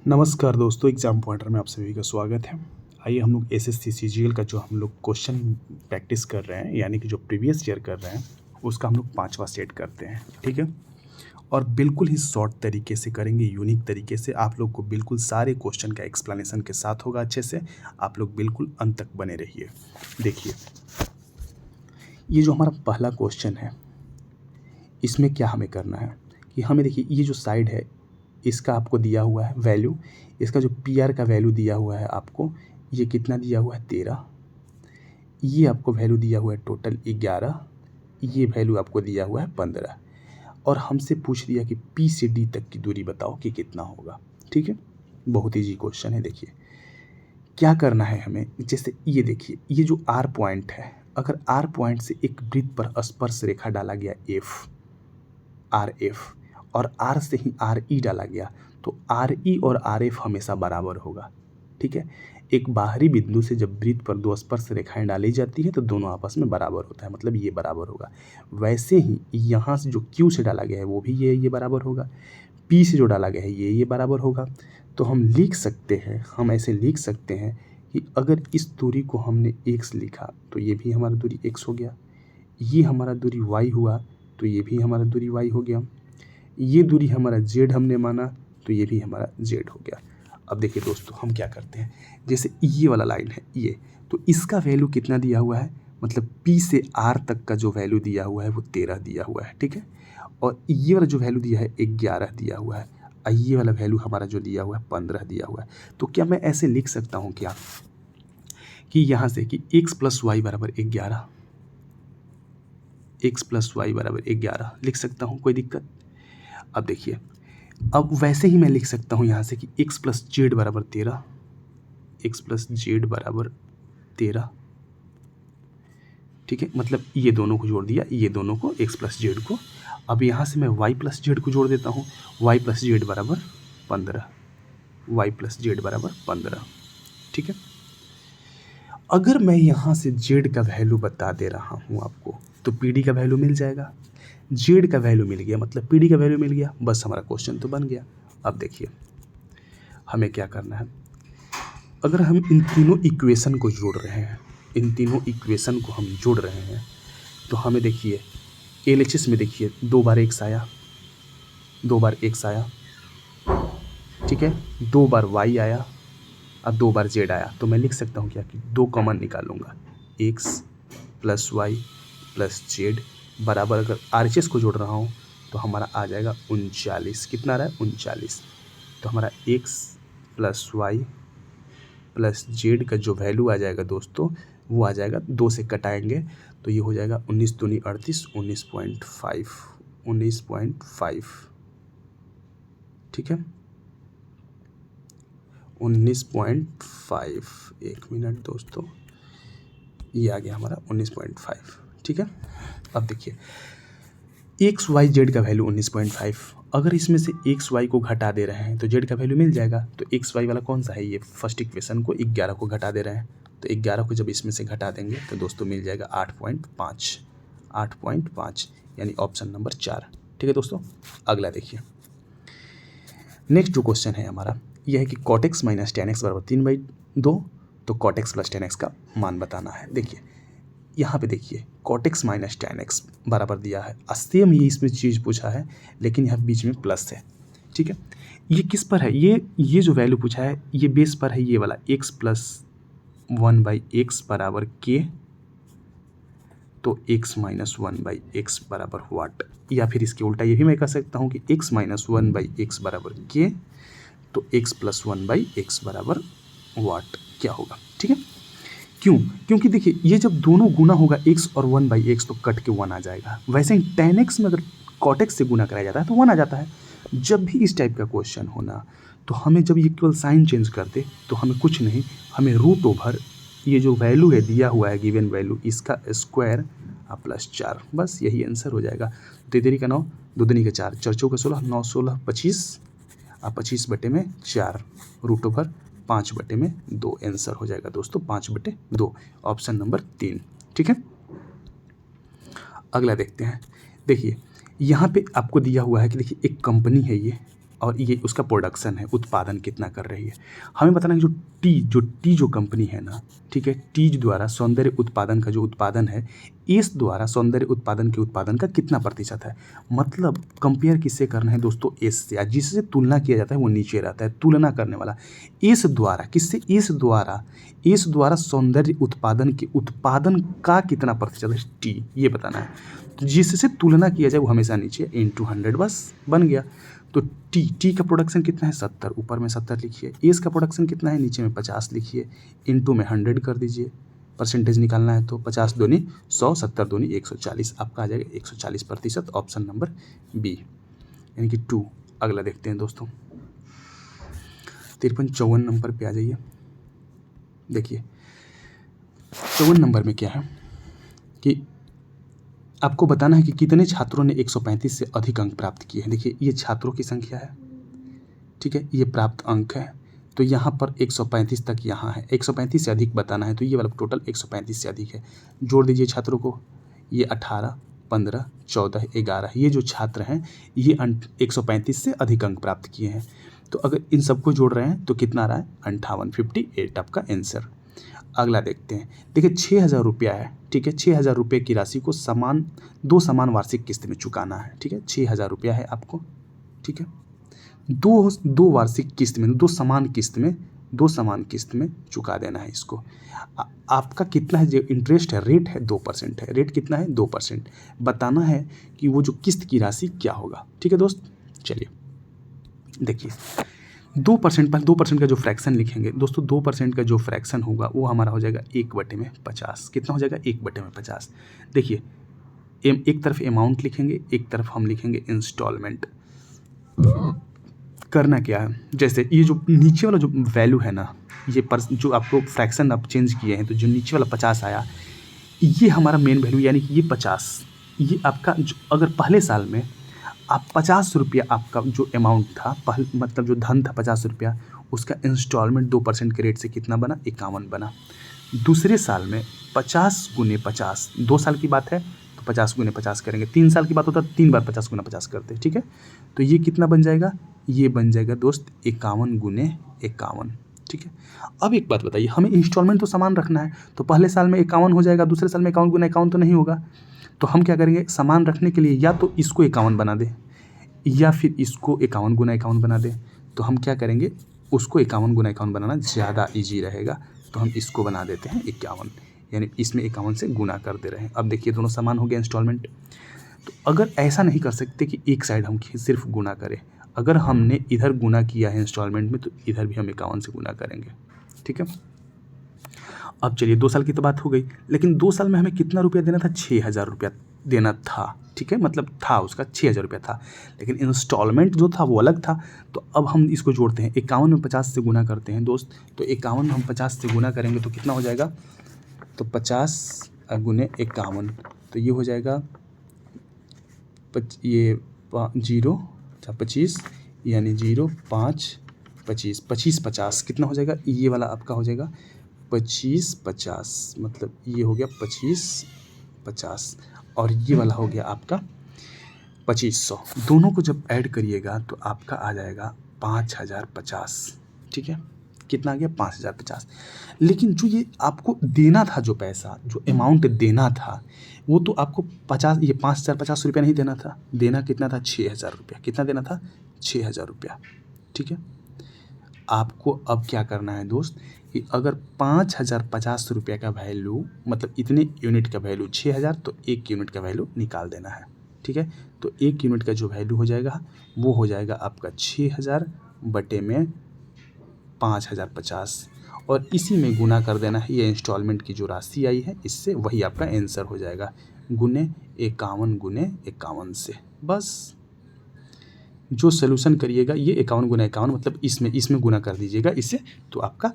नमस्कार दोस्तों, exam pointer में आप सभी का स्वागत है। आइए हम लोग एसएससी सीजीएल का जो हम लोग क्वेश्चन प्रैक्टिस कर रहे हैं, यानी कि जो प्रीवियस ईयर कर रहे हैं, उसका हम लोग 5वां सेट करते हैं। ठीक है, और बिल्कुल ही शॉर्ट तरीके से करेंगे, यूनिक तरीके से। आप लोग को बिल्कुल सारे क्वेश्चन का एक्सप्लेनेशन के साथ होगा अच्छे से। आप लोग बिल्कुल अंत तक बने रहिए। देखिए, ये जो हमारा पहला क्वेश्चन है, इसमें क्या हमें करना है कि हमें, देखिए, ये जो साइड है इसका आपको दिया हुआ है वैल्यू। इसका जो पी आर का वैल्यू दिया हुआ है आपको, ये कितना दिया हुआ है 13। ये आपको वैल्यू दिया हुआ है टोटल 11। ये वैल्यू आपको दिया हुआ है 15। और हमसे पूछ दिया कि पी से डी तक की दूरी बताओ कि कितना होगा। ठीक है, बहुत ईजी क्वेश्चन है। देखिए क्या करना है हमें। जैसे ये देखिए, ये जो आर पॉइंट है, अगर आर पॉइंट से एक वृत्त पर स्पर्श रेखा डाला गया एफ, आर एफ, और आर से ही आर ई डाला गया, तो आर ई और आर एफ हमेशा बराबर होगा। ठीक है, एक बाहरी बिंदु से जब वृत्त पर दो स्पर्श रेखाएं डाली जाती है तो दोनों आपस में बराबर होता है, मतलब ये बराबर होगा। वैसे ही यहाँ से जो क्यू से डाला गया है वो भी ये बराबर होगा। पी से जो डाला गया है ये बराबर होगा। तो हम लिख सकते हैं, हम ऐसे लिख सकते हैं कि अगर इस दूरी को हमने x लिखा तो ये भी हमारा दूरी x हो गया। ये हमारा दूरी y हुआ तो ये भी हमारा दूरी y हो गया। ये दूरी हमारा z हमने माना तो ये भी हमारा z हो गया। अब देखिए दोस्तों, हम क्या करते हैं, जैसे ये वाला लाइन है ये, तो इसका वैल्यू कितना दिया हुआ है, मतलब P से R तक का जो वैल्यू दिया हुआ है वो 13 दिया हुआ है। ठीक है, और ये वाला जो वैल्यू दिया है 11 दिया हुआ है, और ये वाला वैल्यू हमारा जो दिया हुआ है 15 दिया हुआ है। तो क्या मैं ऐसे लिख सकता हूँ क्या कि यहाँ से कि x प्लस वाई बराबर 11, x प्लस वाई बराबर 11 लिख सकता हूँ, कोई दिक्कत। अब देखिए, अब वैसे ही मैं लिख सकता हूँ यहाँ से कि x प्लस जेड बराबर 13, x प्लस जेड बराबर 13। ठीक है, मतलब ये दोनों को जोड़ दिया, ये दोनों को, x प्लस जेड को। अब यहाँ से मैं y प्लस जेड को जोड़ देता हूँ, y प्लस जेड बराबर 15, y प्लस जेड बराबर 15। ठीक है, अगर मैं यहाँ से z का वैल्यू बता दे रहा हूँ आपको, तो pd का वैल्यू मिल जाएगा। z का वैल्यू मिल गया मतलब pd का वैल्यू मिल गया, बस हमारा क्वेश्चन तो बन गया। अब देखिए हमें क्या करना है। अगर हम इन तीनों इक्वेशन को जोड़ रहे हैं, इन तीनों इक्वेशन को हम जोड़ रहे हैं, तो हमें देखिए LHS में देखिए 2 बार x आया, 2 बार x आया। ठीक है, 2 बार y आया और 2 बार z आया। तो मैं लिख सकता हूँ क्या कि 2 कॉमन निकालूंगा, x plus y plus z बराबर, अगर RHS को जोड़ रहा हूँ तो हमारा आ जाएगा 39। कितना आ रहा है, 39। तो हमारा x plus y plus z का जो वैल्यू आ जाएगा दोस्तों, वो आ जाएगा, 2 से कटाएंगे तो ये हो जाएगा 19 दूनी 38, 19.5, 19.5। ठीक है, 19.5। एक मिनट दोस्तों, ये आ गया हमारा 19.5। ठीक है, अब देखिए एक्स वाई जेड का वैल्यू 19.5, अगर इसमें से एक्स वाई को घटा दे रहे हैं तो जेड का वैल्यू मिल जाएगा। तो एक्स वाई वाला कौन सा है, ये फर्स्ट इक्वेशन को 11 को घटा दे रहे हैं, तो 11 को जब इसमें से घटा देंगे तो दोस्तों मिल जाएगा 8.5, 8.5, यानी ऑप्शन नंबर 4। ठीक है दोस्तों, अगला देखिए। नेक्स्ट जो क्वेश्चन है हमारा यह है कि cot x minus tan x बराबर 3/2, तो cot x plus tan x का मान बताना है। देखिए यहाँ पे देखिए cot x minus tan x बराबर दिया है, सेम ये इसमें चीज़ पूछा है, लेकिन यहाँ बीच में प्लस है। ठीक है, ये किस पर है, ये जो वैल्यू पूछा है ये बेस पर है, ये वाला x प्लस 1/x बराबर k, तो x माइनस 1/x बराबर वाट, या फिर इसके उल्टा ये भी मैं कह सकता हूँ कि x माइनस 1/x बराबर k, तो x प्लस 1/x बराबर वाट क्या होगा। ठीक है, क्यों, क्योंकि देखिए ये जब दोनों गुना होगा x और 1/x तो कट के 1 आ जाएगा। वैसे ही tan x में अगर cot x से गुना कराया जाता है तो 1 आ जाता है। जब भी इस टाइप का क्वेश्चन होना, तो हमें जब इक्वल साइन चेंज करते तो हमें कुछ नहीं, हमें रूट ओवर ये जो वैल्यू है दिया हुआ है गिवन वैल्यू, इसका स्क्वायर प्लस 4, बस यही आंसर हो जाएगा। 3 का 9, 2 दूनी का 4, 4 चौका 16, 9 16 25, 25/4, रूट ओवर 5/2, आंसर हो जाएगा दोस्तों 5/2, ऑप्शन नंबर 3। ठीक है, अगला देखते हैं। देखिए यहाँ पे आपको दिया हुआ है कि देखिए एक कंपनी है ये, और ये उसका प्रोडक्शन है, उत्पादन कितना कर रही है। हमें बताना है कि जो टी जो कंपनी है ना, ठीक है, टी द्वारा सौंदर्य उत्पादन का जो उत्पादन है, इस द्वारा सौंदर्य उत्पादन के उत्पादन का कितना प्रतिशत है। मतलब कंपेयर किससे करना है दोस्तों, एस से, जिससे तुलना किया जाता है वो नीचे रहता है, तुलना करने वाला। इस द्वारा किससे, इस द्वारा सौंदर्य उत्पादन के उत्पादन का कितना प्रतिशत है, टी, ये बताना है। तो जिससे तुलना किया जाए वो हमेशा नीचे, इंटू 100 बस बन गया। तो टी का प्रोडक्शन कितना है 70, ऊपर में 70 लिखिए। एस का प्रोडक्शन कितना है, नीचे में 50 लिखिए, इंटू में 100 कर दीजिए, परसेंटेज निकालना है तो 50 दूनी 100, 70 दूनी 140, आपका आ जाएगा 140%, ऑप्शन नंबर बी यानी कि 2। अगला देखते हैं दोस्तों, 53-54 नंबर पे आ जाइए। देखिए 54 नंबर में क्या है कि आपको बताना है कि कितने छात्रों ने 135 से अधिक अंक प्राप्त किए हैं। देखिए ये छात्रों की संख्या है, ठीक है, ये प्राप्त अंक है। तो यहाँ पर 135 तक यहाँ है, 135 से अधिक बताना है, तो ये वाला टोटल 135 से अधिक है। जोड़ दीजिए छात्रों को, ये 18, 15, 14, 11, ये जो छात्र हैं ये 135 से अधिक अंक प्राप्त किए हैं। तो अगर इन सबको जोड़ रहे हैं तो कितना आ रहा है, 58 आपका आंसर। अगला देखते हैं, देखिए 6,000 रुपया है, ठीक है, 6,000 रुपये की राशि को दो समान वार्षिक किस्त में चुकाना है, ठीक है, 6,000 रुपया है आपको, ठीक है, दो वार्षिक किस्त में, दो समान किस्त में चुका देना है इसको। आपका कितना है, जो इंटरेस्ट है, रेट है 2% है, रेट कितना है 2%। बताना है कि वो जो किस्त की राशि क्या होगा, ठीक है दोस्त। चलिए देखिए 2%, पर 2% का जो फ्रैक्शन लिखेंगे दोस्तों, 2% का जो फ्रैक्शन होगा वो हमारा हो जाएगा 1/50। कितना हो जाएगा 1/50। देखिए एक तरफ अमाउंट लिखेंगे, एक तरफ हम लिखेंगे इंस्टॉलमेंट। करना क्या है, जैसे ये जो नीचे वाला जो वैल्यू है ना, ये जो आपको फ्रैक्शन आप चेंज किए हैं, तो जो नीचे वाला 50 आया, ये हमारा मेन वैल्यू, यानी कि ये 50, ये आपका जो अगर पहले साल में आप 50 रुपया आपका जो अमाउंट था, मतलब जो धन था 50 रुपया, उसका इंस्टॉलमेंट 2% के रेट से कितना बना, 51 बना। दूसरे साल में 50 गुने 50, 2 साल की बात है तो 50 गुने 50 करेंगे, 3 साल की बात होता है 3 बार 50 गुना 50 करते हैं, ठीक है। तो ये कितना बन जाएगा, ये बन जाएगा दोस्त 51 गुने 51, ठीक है। अब एक बात बताइए, हमें इंस्टॉलमेंट तो समान रखना है, तो पहले साल में 51 हो जाएगा, दूसरे साल में 51 गुना 51 तो नहीं होगा। तो हम क्या करेंगे, समान रखने के लिए या तो इसको 51 बना दें या फिर इसको 51 गुना 51 बना दें। तो हम क्या करेंगे, उसको 51 गुना 51 बनाना ज़्यादा ईजी रहेगा, तो हम इसको बना देते हैं 51, यानी इसमें 51 से गुना कर दे रहे हैं। अब देखिए दोनों समान हो गया इंस्टॉलमेंट। तो अगर ऐसा नहीं कर सकते कि एक साइड हम सिर्फ गुना करें, अगर हमने इधर गुना किया है इंस्टॉलमेंट में, तो इधर भी हम 51 से गुना करेंगे, ठीक है। अब चलिए 2 साल की तो बात हो गई, लेकिन 2 साल में हमें कितना रुपया देना था, 6,000 रुपया देना था, ठीक है, मतलब था उसका 6,000 रुपया था, लेकिन इंस्टॉलमेंट जो था वो अलग था। तो अब हम इसको जोड़ते हैं, 51 में 50 से गुना करते हैं दोस्त। तो 51 में हम 50 से गुना करेंगे तो कितना हो जाएगा, तो 50 गुने 51, तो ये हो जाएगा ये 25, यानी 0 5 25 25 50 कितना हो जाएगा, ये वाला आपका हो जाएगा 25 50, मतलब ये हो गया 25 50, और ये वाला हो गया आपका 2500। दोनों को जब ऐड करिएगा तो आपका आ जाएगा 5050, ठीक है। कितना आ गया, 5050। लेकिन जो ये आपको देना था, जो पैसा, जो अमाउंट देना था, वो तो आपको 5,050 रुपया नहीं देना था, देना कितना था, 6,000 रुपया। कितना देना था, 6,000 रुपया, ठीक है। आपको अब क्या करना है दोस्त, कि अगर 5,050 रुपये का वैल्यू, मतलब इतने यूनिट का वैल्यू 6,000, तो 1 यूनिट का वैल्यू निकाल देना है, ठीक है। तो 1 यूनिट का जो वैल्यू हो जाएगा वो हो जाएगा आपका 6,000 बटे में 5,050, और इसी में गुना कर देना है, ये इंस्टॉलमेंट की जो राशि आई है इससे, वही आपका आंसर हो जाएगा, गुने 51 गुने 51 से। बस जो सोल्यूशन करिएगा ये 51 गुना 51, मतलब इसमें गुना कर दीजिएगा इससे, तो आपका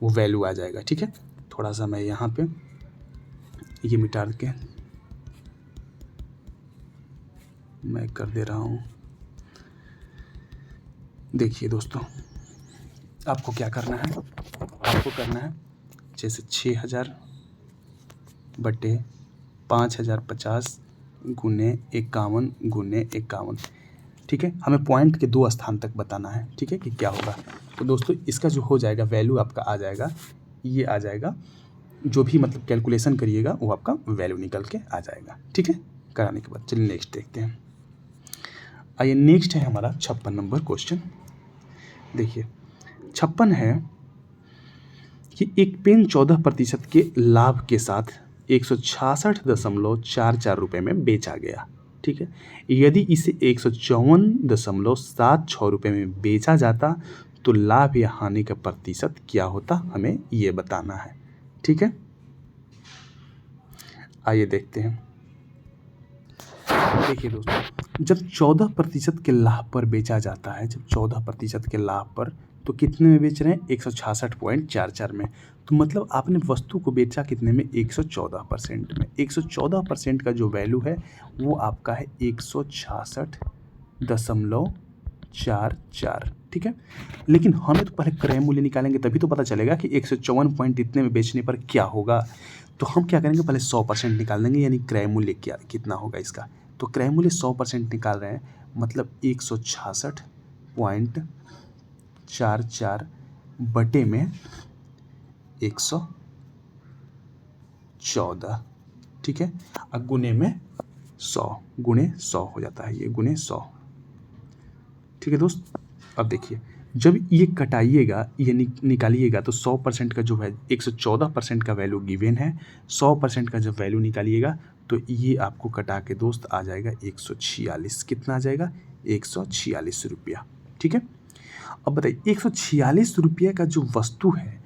वो वैल्यू आ जाएगा, ठीक है। थोड़ा सा मैं यहाँ पे ये मिटा के मैं कर दे रहा हूँ। देखिए दोस्तों, आपको क्या करना है, आपको करना है जैसे 6,000 बटे 5,050 गुने 51 गुने 51, ठीक है, हमें पॉइंट के 2 स्थान तक बताना है, ठीक है, कि क्या होगा। तो दोस्तों इसका जो हो जाएगा वैल्यू आपका आ जाएगा, ये आ जाएगा, जो भी मतलब कैलकुलेशन करिएगा वो आपका वैल्यू निकल के आ जाएगा, ठीक है। कराने के बाद चलिए नेक्स्ट देखते हैं। आइए नेक्स्ट है हमारा 56 नंबर क्वेश्चन। देखिए 56 है कि एक पेन 14% के लाभ के साथ 166.44 रुपये में बेचा गया, ठीक है। यदि इसे 154.76 रुपये में बेचा जाता तो लाभ या हानि का प्रतिशत क्या होता, हमें ये बताना है, ठीक है। आइए देखते हैं। देखिए दोस्तों, जब 14% के लाभ पर बेचा जाता है, जब 14% के लाभ पर, तो कितने में बेच रहे हैं, 166.44 में। तो मतलब आपने वस्तु को बेचा कितने में, 114% में। 114% का जो वैल्यू है वो आपका है 166.44, ठीक है। लेकिन हमें तो पहले क्रय मूल्य निकालेंगे, तभी तो पता चलेगा कि 154 पॉइंट इतने में बेचने पर क्या होगा। तो हम क्या करेंगे, पहले 100% निकाल देंगे, यानी क्रय मूल्य क्या कितना होगा इसका। तो क्रय मूल्य 100% निकाल रहे हैं, मतलब 166.44 बटे में 114, ठीक है, और गुने में 100, गुने 100 हो जाता है, ये गुने 100, ठीक है दोस्त। अब देखिए जब ये कटाइएगा, ये निकालिएगा, तो 100% का जो है 114% का वैल्यू गिवन है, 100% का जब वैल्यू निकालिएगा तो ये आपको कटा के दोस्त आ जाएगा 146। कितना आ जाएगा, 146 रुपया, ठीक है। अब बताइए 146 रुपये का जो वस्तु है,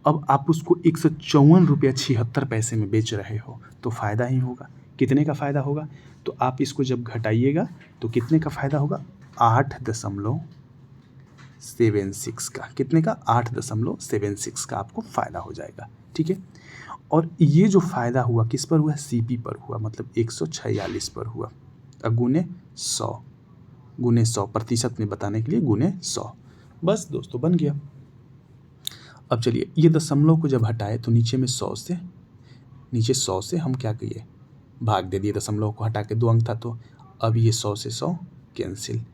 अब आप उसको 154.76 रुपये में बेच रहे हो, तो फ़ायदा ही होगा। कितने का फ़ायदा होगा, तो आप इसको जब घटाइएगा तो कितने का फ़ायदा होगा, 8.76 का। कितने का, 8.76 का आपको फ़ायदा हो जाएगा, ठीक है। और ये जो फ़ायदा हुआ किस पर हुआ, सीपी पर हुआ, मतलब 146 पर हुआ। अब गुने 100 प्रतिशत में बताने के लिए गुने 100, बस दोस्तों बन गया। अब चलिए ये दशमलव को जब हटाए तो नीचे 100 से हम क्या किए, भाग दे दिए, दशमलव को हटा के 2 अंक था, तो अब ये 100 से 100 कैंसिल।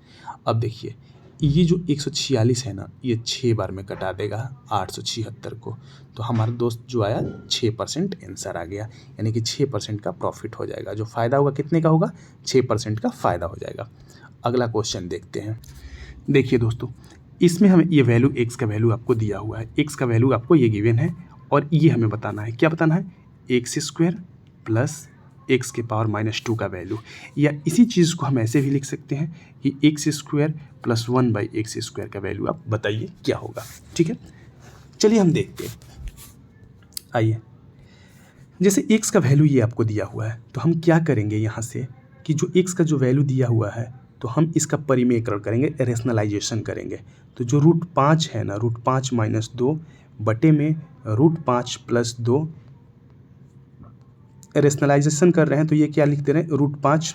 अब देखिए ये जो 146 है ना, ये 6 बार में कटा देगा 876 को, तो हमारा दोस्त जो आया 6% आंसर आ गया, यानी कि 6% का प्रॉफिट हो जाएगा। जो फ़ायदा होगा कितने का होगा, 6% का फ़ायदा हो जाएगा। अगला क्वेश्चन देखते हैं। देखिए दोस्तों इसमें हमें ये वैल्यू, एक्स का वैल्यू आपको दिया हुआ है, एक्स का वैल्यू आपको ये गिवन है, और ये हमें बताना है, क्या बताना है, x² प्लस एक्स के पावर -2 का वैल्यू। या इसी चीज़ को हम ऐसे भी लिख सकते हैं कि x² प्लस 1/x² का वैल्यू आप बताइए क्या होगा, ठीक है। चलिए हम देखते हैं। आइए, जैसे x का वैल्यू ये आपको दिया हुआ है, तो हम क्या करेंगे यहाँ से कि जो x का जो वैल्यू दिया हुआ है, तो हम इसका परिमेयकरण करेंगे, रेशनलाइजेशन करेंगे। तो जो √5 है ना, √5 - 2 बटे में √5 + 2, रेशनलाइजेशन कर रहे हैं तो ये क्या लिख दे रहे हैं, √5,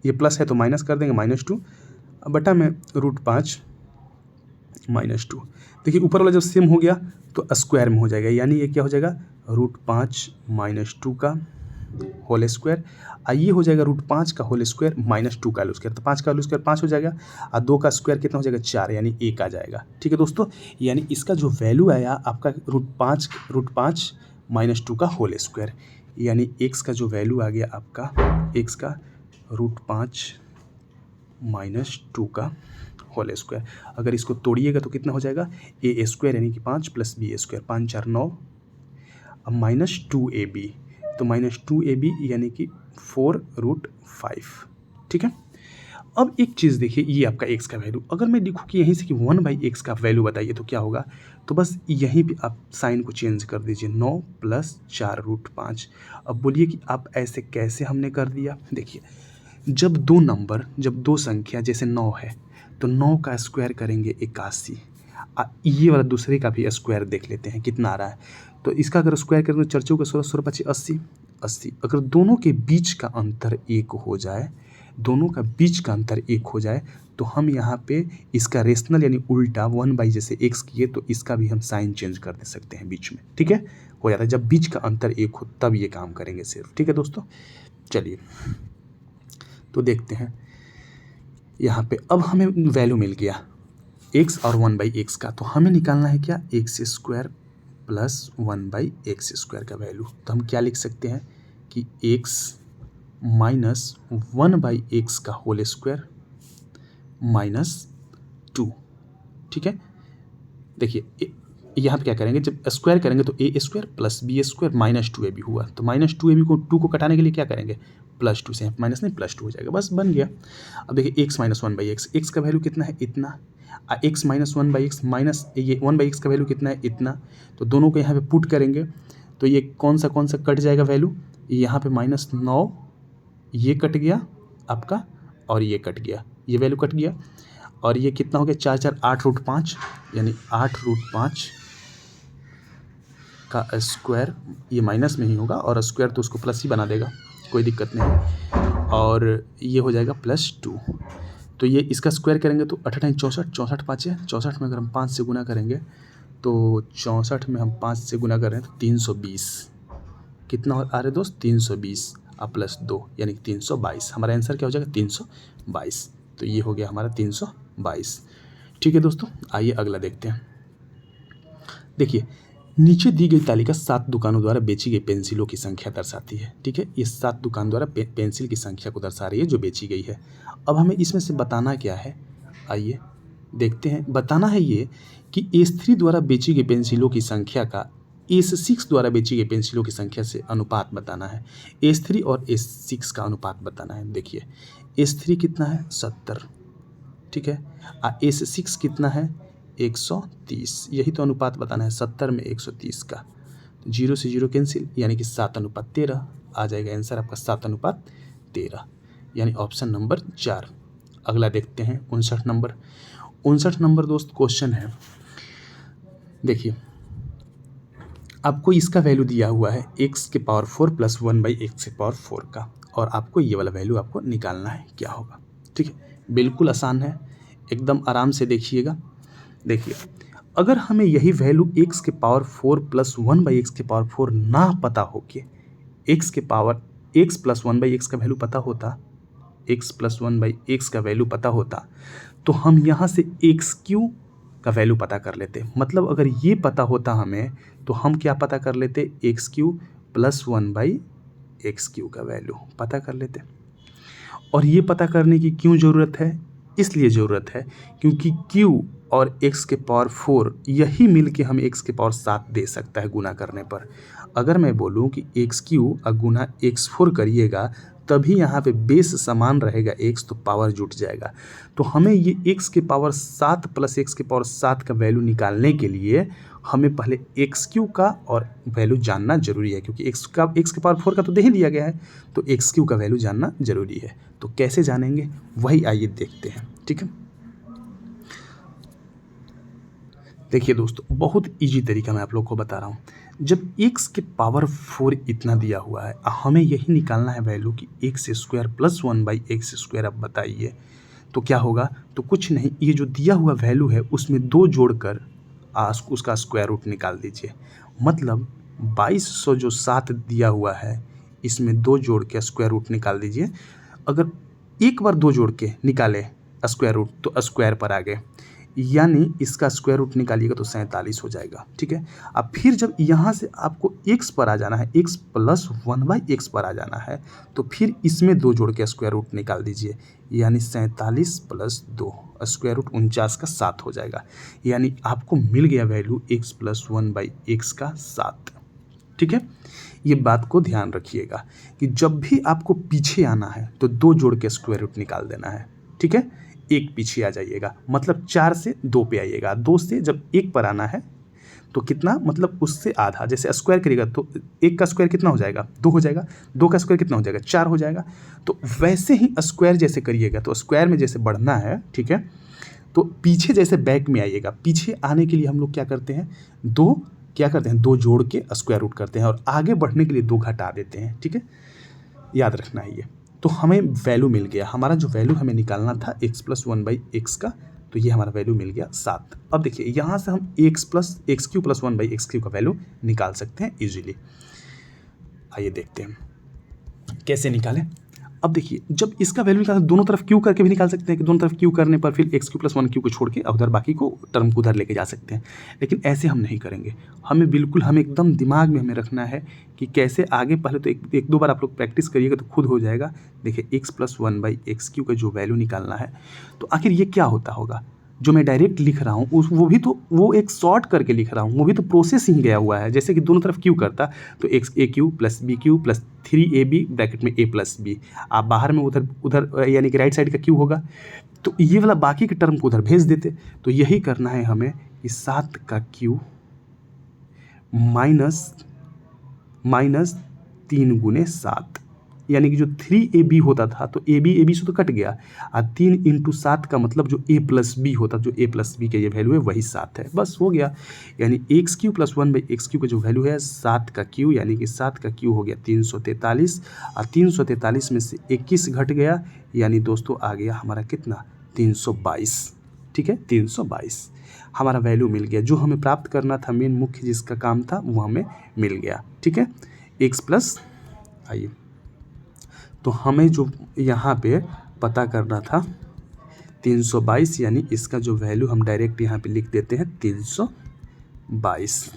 ये प्लस है तो माइनस कर देंगे, -2 बटा में √5 - 2। देखिए ऊपर वाला जब सेम हो गया तो स्क्वायर में हो जाएगा, यानी ये क्या हो जाएगा, √5 - 2 का होल स्क्वायर, ये हो जाएगा √5 का होल स्क्वायर -2 का होल स्क्वायर, तो 5 का होल स्क्वायर 5 हो जाएगा, और 2 का स्क्वायर कितना हो जाएगा, 4, यानी 1 आ जाएगा, ठीक है दोस्तों। यानी इसका जो वैल्यू आया आपका √5 - 2 का होल स्क्वायर, यानी x का जो वैल्यू आ गया आपका, x का √5 - 2 का होल स्क्वायर। अगर इसको तोड़िएगा तो कितना हो जाएगा, a² यानी कि 5 + b², 5 4 9, अब -2ab, तो -2ab यानी कि 4√5, ठीक है। अब एक चीज़ देखिए, ये आपका x का वैल्यू, अगर मैं लिखूँ कि यहीं से कि 1/x का वैल्यू बताइए तो क्या होगा, तो बस यहीं पे आप साइन को चेंज कर दीजिए, 9 + 4√5। अब बोलिए कि आप ऐसे कैसे हमने कर दिया। देखिए जब दो संख्या जैसे 9 है, तो 9 का स्क्वायर करेंगे 81, ये वाला दूसरे का भी स्क्वायर देख लेते हैं कितना आ रहा है। तो इसका अगर स्क्वायर करेंगे तो 4 × 16 16 × 25 80। अगर दोनों के बीच का अंतर 1 हो जाए, तो हम यहाँ पे इसका रेशनल यानी उल्टा 1/ जैसे x किए, तो इसका भी हम साइन चेंज कर दे सकते हैं बीच में, ठीक है, हो जाता है। जब बीच का अंतर 1 हो तब ये काम करेंगे सिर्फ, ठीक है दोस्तों। चलिए तो देखते हैं, यहाँ पे अब हमें वैल्यू मिल गया x और 1/x का, तो हमें निकालना है क्या, x² प्लस 1/x² का वैल्यू। तो हम क्या लिख सकते हैं कि x माइनस 1/x का होल स्क्वायर माइनस 2। ठीक है, देखिए यहाँ पे क्या करेंगे, जब स्क्वायर करेंगे तो a² plus b² minus 2ab हुआ, तो माइनस 2ab को 2 को कटाने के लिए क्या करेंगे, प्लस 2 से माइनस नहीं प्लस 2 हो जाएगा, बस बन गया। अब देखिए x माइनस 1/x, x का वैल्यू कितना है, इतना, x माइनस 1/x माइनस ये 1/x का वैल्यू कितना है, इतना, तो दोनों को यहाँ पे पुट करेंगे तो ये कौन सा कट जाएगा वैल्यू, यहाँ पे -9 ये कट गया आपका और ये कट गया, ये वैल्यू कट गया, और ये कितना हो गया, 4 4 8√5, यानी 8√5 का स्क्वायर, ये माइनस में ही होगा और स्क्वायर तो उसको प्लस ही बना देगा, कोई दिक्कत नहीं, और ये हो जाएगा +2। तो ये इसका स्क्वायर करेंगे तो 8 8 64, 64 5 है, 64 में अगर हम 5 से गुना करेंगे तो 64 में हम 5 से गुना कर रहे हैं तो 320, कितना आ रहा है दोस्त, 320 और +2 यानी 322, हमारा आंसर क्या हो जाएगा, 322। तो ये हो गया हमारा 322। ठीक है दोस्तों, आइए अगला देखते हैं। देखिए नीचे दी गई तालिका 7 दुकानों द्वारा बेची गई पेंसिलों की संख्या दर्शाती है। ठीक है, ये 7 दुकान द्वारा पेंसिल की संख्या को दर्शा रही है जो बेची गई है। अब हमें इसमें से बताना क्या है, आइए देखते हैं। बताना है ये कि A3 द्वारा बेची गई पेंसिलों की संख्या का A6 द्वारा बेची गई पेंसिलों की संख्या से अनुपात बताना है। A3 और A6 का अनुपात बताना है। देखिए A3 कितना है, 70, ठीक है, A6 कितना है, 130, यही तो अनुपात बताना है, 70 में 130 का, 0 से 0 कैंसिल, यानी कि 7:13 आ जाएगा आंसर आपका, 7:13, यानी ऑप्शन नंबर 4। अगला देखते हैं 59 नंबर। 59 नंबर दोस्त क्वेश्चन है, देखिए आपको इसका वैल्यू दिया हुआ है x⁴ प्लस 1/x⁴ का, और आपको ये वाला वैल्यू आपको निकालना है, क्या होगा। ठीक है, बिल्कुल आसान है, एकदम आराम से देखिएगा। देखिए अगर हमें यही वैल्यू x⁴ प्लस 1/x⁴ ना पता हो कि x प्लस 1/x का वैल्यू पता होता, x प्लस 1/x का वैल्यू पता होता, तो हम यहाँ से x³ का वैल्यू पता कर लेते। मतलब अगर ये पता होता हमें तो हम क्या पता कर लेते, x³ प्लस 1/x³ का वैल्यू पता कर लेते। और ये पता करने की क्यों ज़रूरत है, इसलिए ज़रूरत है क्योंकि q और x⁴ यही मिल के हमें x⁴ दे सकता है गुना करने पर। अगर मैं बोलूँ कि x³ गुना x4 करिएगा तभी यहाँ पे बेस समान रहेगा, x तो पावर जुट जाएगा। तो हमें ये x⁴ प्लस x⁴ का वैल्यू निकालने के लिए हमें पहले x³ का और वैल्यू जानना जरूरी है, क्योंकि x⁴ का तो दे ही दिया गया है, तो x³ का वैल्यू जानना जरूरी है। तो कैसे जानेंगे वही आइए देखते हैं। ठीक है, देखिए दोस्तों बहुत इजी तरीका मैं आप लोग को बता रहा हूँ। जब x⁴ इतना दिया हुआ है, हमें यही निकालना है वैल्यू कि x² प्लस 1/x², अब बताइए तो क्या होगा। तो कुछ नहीं, ये जो दिया हुआ वैल्यू है उसमें 2 जोड़कर उसका स्क्वायर रूट निकाल दीजिए। मतलब 2200 जो 7 दिया हुआ है इसमें 2 जोड़ के स्क्वायर रूट निकाल दीजिए। अगर एक बार 2 जोड़ के निकाले स्क्वायर रूट तो स्क्वायर पर आ गए, यानी इसका स्क्वायर रूट निकालिएगा तो 47 हो जाएगा। ठीक है, अब फिर जब यहाँ से आपको x पर आ जाना है, x प्लस 1/x पर आ जाना है, तो फिर इसमें 2 जोड़ के स्क्वायर रूट निकाल दीजिए, यानी 47 प्लस 2 स्क्वायर रूट 49 का 7 हो जाएगा। यानी आपको मिल गया वैल्यू x प्लस 1/x का 7। ठीक है, ये बात को ध्यान रखिएगा कि जब भी आपको पीछे आना है तो 2 जोड़ के स्क्वायर रूट निकाल देना है। ठीक है, एक पीछे आ जाइएगा, मतलब 4 से 2 पे आइएगा। 2 से जब 1 पर आना है तो कितना, मतलब उससे आधा, जैसे स्क्वायर करिएगा तो 1 का स्क्वायर कितना हो जाएगा, 2 हो जाएगा, 2 का स्क्वायर कितना हो जाएगा, 4 हो जाएगा। तो वैसे ही स्क्वायर जैसे करिएगा तो स्क्वायर में जैसे बढ़ना है, ठीक है, तो पीछे जैसे बैक में आइएगा। पीछे आने के लिए हम लोग क्या करते हैं, 2 जोड़ के स्क्वायर रूट करते हैं, और आगे बढ़ने के लिए 2 घटा देते हैं। ठीक है, याद रखना है ये। तो हमें वैल्यू मिल गया, हमारा जो वैल्यू हमें निकालना था x प्लस 1/x का, तो ये हमारा वैल्यू मिल गया 7। अब देखिए यहाँ से हम x³ प्लस 1/x³ का वैल्यू निकाल सकते हैं इजीली। आइए देखते हैं कैसे निकालें। अब देखिए जब इसका वैल्यू निकालना दोनों तरफ क्यू करके भी निकाल सकते हैं कि दोनों तरफ क्यू करने पर फिर एक्स क्यू प्लस 1 क्यू को छोड़ के उधर बाकी को टर्म को उधर लेके जा सकते हैं, लेकिन ऐसे हम नहीं करेंगे। हमें एकदम दिमाग में हमें रखना है कि कैसे आगे, पहले तो एक दो बार आप लोग प्रैक्टिस करिएगा तो खुद हो जाएगा। देखिए एक्स प्लस 1/x³ का जो वैल्यू निकालना है, तो आखिर ये क्या होता होगा जो मैं डायरेक्ट लिख रहा हूँ, वो एक शॉर्ट करके लिख रहा हूँ, वो भी तो प्रोसेस ही गया हुआ है। जैसे कि दोनों तरफ क्यू करता तो XA³ plus BQ plus 3AB bracket में A प्लस B, आप बाहर में उधर यानी कि राइट साइड का क्यू होगा, तो ये वाला बाकी के टर्म को उधर भेज देते। तो यही करना है हमें कि 7 का क्यू माइनस 3 गुने 7, यानी कि जो 3AB होता था तो AB से तो कट गया, और 3 × 7 का मतलब जो A प्लस B होता, जो A प्लस B का ये वैल्यू है वही 7 है, बस हो गया। यानी x³ प्लस 1/x³ का जो वैल्यू है 7 का क्यू, यानी कि 7 का क्यू हो गया 343, और 343 में से 21 घट गया, यानी दोस्तों आ गया हमारा कितना 322। ठीक है, 322 हमारा वैल्यू मिल गया। जो हमें प्राप्त करना था, मेन मुख्य जिसका काम था वो हमें मिल गया। ठीक है, x प्लस, आइए तो हमें जो यहाँ पे पता करना था 322, यानी इसका जो वैल्यू हम डायरेक्ट यहाँ पे लिख देते हैं 322।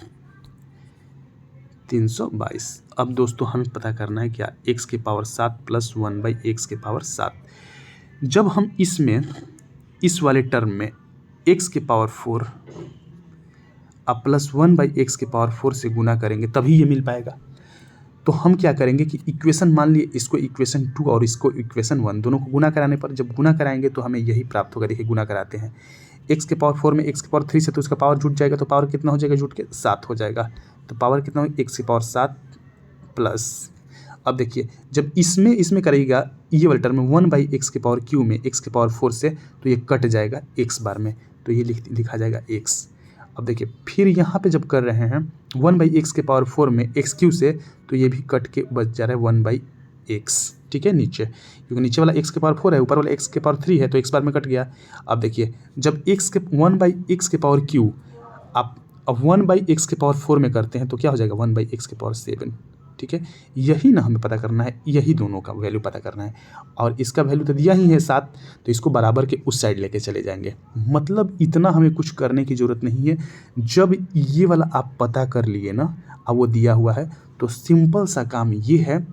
अब दोस्तों हमें पता करना है क्या, x के पावर 7 प्लस 1/x के पावर 7। जब हम इसमें इस वाले टर्म में x के पावर 4 अब प्लस 1/x के पावर 4 से गुना करेंगे तभी ये मिल पाएगा। तो हम क्या करेंगे कि इक्वेशन, मान लिए इसको इक्वेशन 2 और इसको इक्वेशन 1, दोनों को गुना कराने पर, जब गुना कराएंगे तो हमें यही प्राप्त होगा। देखिए गुना कराते हैं, x के पावर 4 में x के पावर 3 से तो उसका पावर जुट जाएगा, तो पावर कितना हो जाएगा, जुट के 7 हो जाएगा। तो पावर कितना हो, x के पावर 7 प्लस, अब देखिए जब इसमें करेगा ये वाले टर्म में 1/x के पावर क्यू में x के पावर 4 से, तो ये कट जाएगा x बार में, तो ये लिखा जाएगा x। अब देखिए फिर यहाँ पे जब कर रहे हैं 1/x के पावर 4 में x³ से, तो ये भी कट के बच जा रहा है 1/x। ठीक है, नीचे, क्योंकि नीचे वाला x के पावर 4 है, ऊपर वाला x के पावर 3 है, तो x बार में कट गया। अब देखिए जब 1/x के पावर क्यू आप अब 1/x के पावर 4 में करते हैं तो क्या हो जाएगा 1/x के पावर 7। ठीक है, यही ना हमें पता करना है, यही दोनों का वैल्यू पता करना है। और इसका वैल्यू तो दिया ही है 7, तो इसको बराबर के उस साइड लेके चले जाएंगे। मतलब इतना हमें कुछ करने की ज़रूरत नहीं है। जब ये वाला आप पता कर लिए ना, अब वो दिया हुआ है, तो सिंपल सा काम ये है।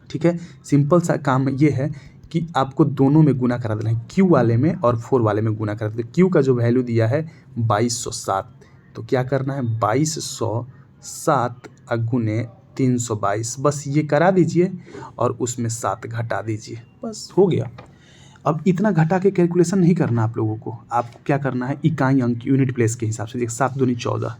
ठीक है, सिंपल सा काम ये है कि आपको दोनों में गुना करा देना है, क्यू वाले में और 4 वाले में गुना करा देना। क्यू का जो वैल्यू दिया है 2207, तो क्या करना है 2207 गुने 322, बस ये करा दीजिए और उसमें 7 घटा दीजिए, बस हो गया। अब इतना घटा के कैलकुलेशन नहीं करना आप लोगों को, आपको क्या करना है इकाई अंक यूनिट प्लेस के हिसाब से। देखिए 7 दूनी 14,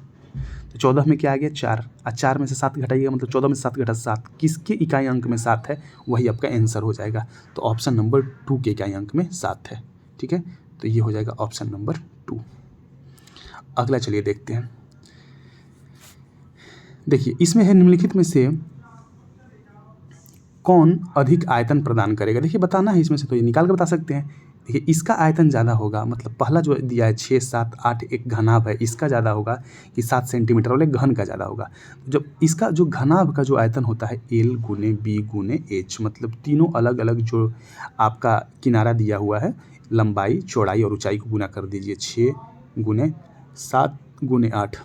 तो 14 में क्या आ गया 4, और 4 में से 7 घटाइएगा, मतलब 14 में से 7 घटा 7, किसके इकाई अंक में 7 है वही आपका आंसर हो जाएगा। तो ऑप्शन नंबर 2 के इकाई अंक में 7 है। ठीक है, तो ये हो जाएगा ऑप्शन नंबर 2। अगला चलिए देखते हैं। देखिए इसमें है निम्नलिखित में से कौन अधिक आयतन प्रदान करेगा। देखिए बताना है इसमें से, तो ये निकाल कर बता सकते हैं। देखिए इसका आयतन ज़्यादा होगा, मतलब पहला जो दिया है 6, 7, 8 एक घनाभ है, इसका ज़्यादा होगा कि 7 सेंटीमीटर वाले घन का ज़्यादा होगा। जब इसका जो घनाभ का जो आयतन होता है L गुने B गुने H, मतलब तीनों अलग अलग जो आपका किनारा दिया हुआ है, लंबाई चौड़ाई और ऊंचाई को गुना कर दीजिए, 6 गुने 7 गुने 8,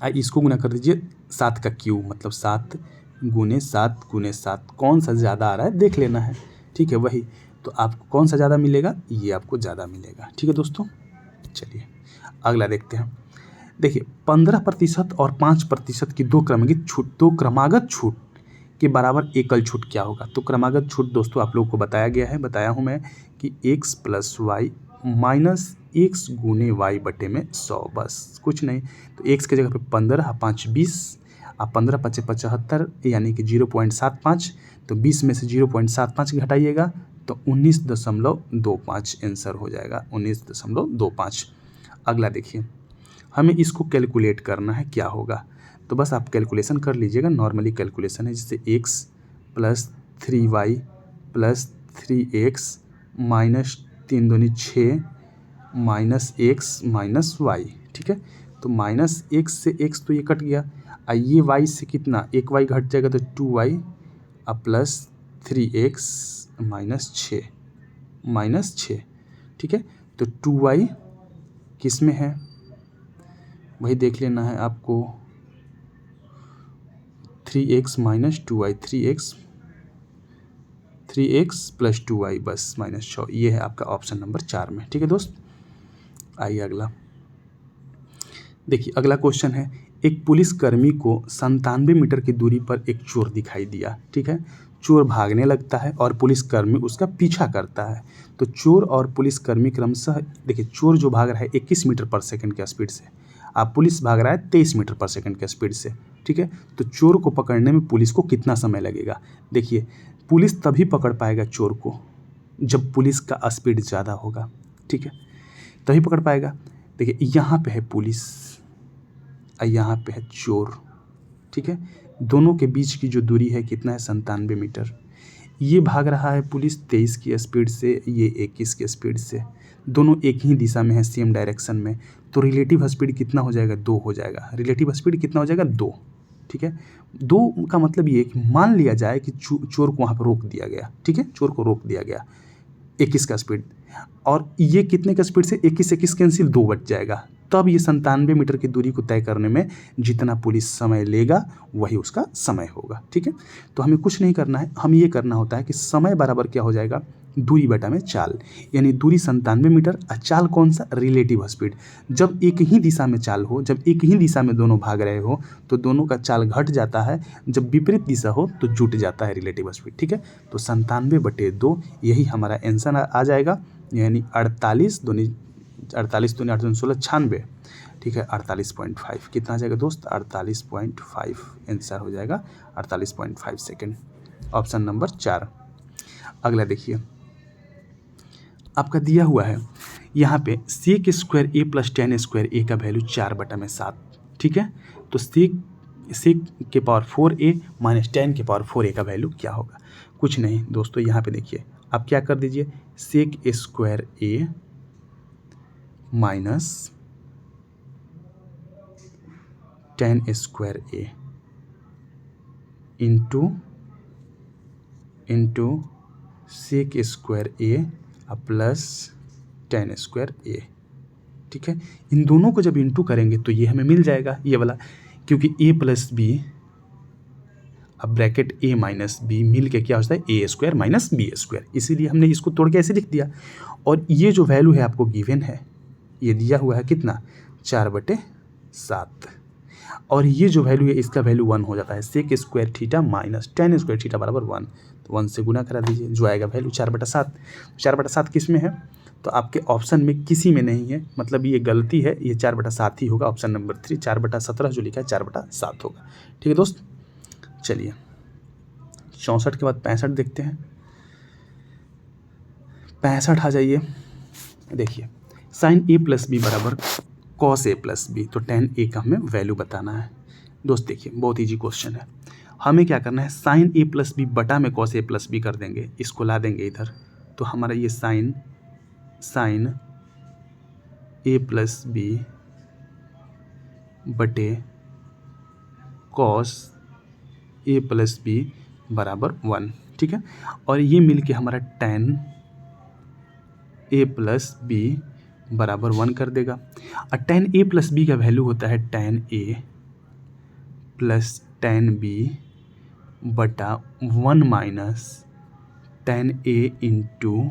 इसको गुना कर दीजिए 7 का क्यूब, मतलब 7 गुने 7 गुने 7, कौन सा ज़्यादा आ रहा है देख लेना है। ठीक है, वही तो आपको कौन सा ज़्यादा मिलेगा, ये आपको ज़्यादा मिलेगा। ठीक है दोस्तों, चलिए अगला देखते हैं। देखिए 15% और 5% की दो क्रमागत छूट के बराबर एकल छूट क्या होगा। तो क्रमागत छूट दोस्तों आप लोगों को बताया हूँ मैं कि x plus y minus x गुने वाई बटे में 100, बस कुछ नहीं। तो x के जगह पे 15, 5 20, 15 5 75, यानी कि 0.75, तो 20 में से 0.75 घटाइएगा तो 19.25 आंसर हो जाएगा, 19.25। अगला देखिए, हमें इसको कैलकुलेट करना है क्या होगा, तो बस आप कैलकुलेशन कर लीजिएगा, नॉर्मली कैलकुलेशन है, जैसे x plus 3y plus 3x minus 3 दूनी 6 माइनस x माइनस y। ठीक है, तो माइनस x से x तो ये कट गया, ये y से कितना, एक y घट जाएगा तो 2y प्लस 3x माइनस 6, ठीक है। तो 2y किस में है वही देख लेना है आपको, 3x minus 2y, 3x plus 2y बस माइनस 6, ये है आपका ऑप्शन नंबर 4 में, ठीक है दोस्त। आइए अगला देखिए, अगला क्वेश्चन है, एक पुलिसकर्मी को 97 मीटर की दूरी पर एक चोर दिखाई दिया, ठीक है। चोर भागने लगता है और पुलिसकर्मी उसका पीछा करता है। तो चोर और पुलिसकर्मी क्रमशः, देखिए चोर जो भाग रहा है 21 मीटर पर सेकंड के स्पीड से, आप पुलिस भाग रहा है 23 मीटर पर सेकंड के स्पीड से, ठीक है। तो चोर को पकड़ने में पुलिस को कितना समय लगेगा? देखिए पुलिस तभी पकड़ पाएगा चोर को जब पुलिस का स्पीड ज़्यादा होगा, ठीक है, तभी पकड़ पाएगा। देखिए यहाँ पे है पुलिस और यहाँ पे है चोर, ठीक है। दोनों के बीच की जो दूरी है कितना है? 97 मीटर। ये भाग रहा है पुलिस 23 की स्पीड से, ये 21 की स्पीड से, दोनों एक ही दिशा में है, सेम डायरेक्शन में। तो रिलेटिव स्पीड कितना हो जाएगा? 2 हो जाएगा। रिलेटिव स्पीड कितना हो जाएगा? 2, ठीक है। 2 का मतलब ये कि मान लिया जाए कि चोर को वहाँ पर रोक दिया गया, ठीक है, चोर को रोक दिया गया 21 का स्पीड, और ये कितने का स्पीड से? 21 कैंसिल, 2 बच जाएगा। तब ये 97 मीटर की दूरी को तय करने में जितना पुलिस समय लेगा वही उसका समय होगा, ठीक है। तो हमें कुछ नहीं करना है, हमें ये करना होता है कि समय बराबर क्या हो जाएगा? दूरी बटा में चाल, यानी दूरी 97 मीटर और चाल कौन सा? Relative speed. जब एक ही दिशा में चाल हो, जब एक ही दिशा में दोनों भाग रहे हो तो दोनों का चाल घट जाता है, जब विपरीत दिशा हो तो जुट जाता है रिलेटिव स्पीड, ठीक है। तो 97/2 यही हमारा आंसर आ जाएगा, यानी 48 दूनी 8 16 96, ठीक है। 48.5 कितना आ जाएगा दोस्त? 48.5 आंसर हो जाएगा, 48.5 सेकेंड, ऑप्शन नंबर 4। अगला देखिए, आपका दिया हुआ है यहाँ पे sec square a plus tan square a का वैल्यू 4/7, ठीक है। तो sec के पावर 4a माइनस tan के पावर 4a का वैल्यू क्या होगा? कुछ नहीं दोस्तों, यहाँ पे देखिए आप क्या कर दीजिए, sec square a minus tan square a into sec square a plus tan square a, ठीक है। इन दोनों को जब इंटू करेंगे तो ये हमें मिल जाएगा ये वाला, क्योंकि a प्लस बी, अब ब्रैकेट a माइनस बी मिल के क्या होता है? a square minus b square, इसीलिए हमने इसको तोड़ के ऐसे लिख दिया। और ये जो वैल्यू है आपको गिवन है, ये दिया हुआ है कितना? 4/7, और ये जो वैल्यू है इसका वैल्यू 1 हो जाता है। sec square theta minus tan square theta बराबर 1, तो 1 से गुना करा दीजिए, जो आएगा वैल्यू 4/7। 4/7 किस में है? तो आपके ऑप्शन में किसी में नहीं है, मतलब ये गलती है, ये 4/7 ही होगा, ऑप्शन नंबर 3। 4/17 जो लिखा है 4/7 होगा, ठीक है दोस्त। चलिए 64 के बाद 65 देखते हैं। 65 आ जाइए, देखिए साइन a प्लस बी बराबर कॉस a प्लस बी, तो tan a का हमें वैल्यू बताना है। दोस्त देखिए बहुत इजी क्वेश्चन है, हमें क्या करना है? साइन a प्लस बी बटा में कॉस a प्लस बी कर देंगे, इसको ला देंगे इधर, तो हमारा ये साइन a प्लस बी बटे कॉस a प्लस बी बराबर 1, ठीक है। और ये मिल के हमारा tan a प्लस बी बराबर 1 कर देगा। और tan a प्लस बी का वैल्यू होता है tan a plus tan b बटा 1 minus tan a into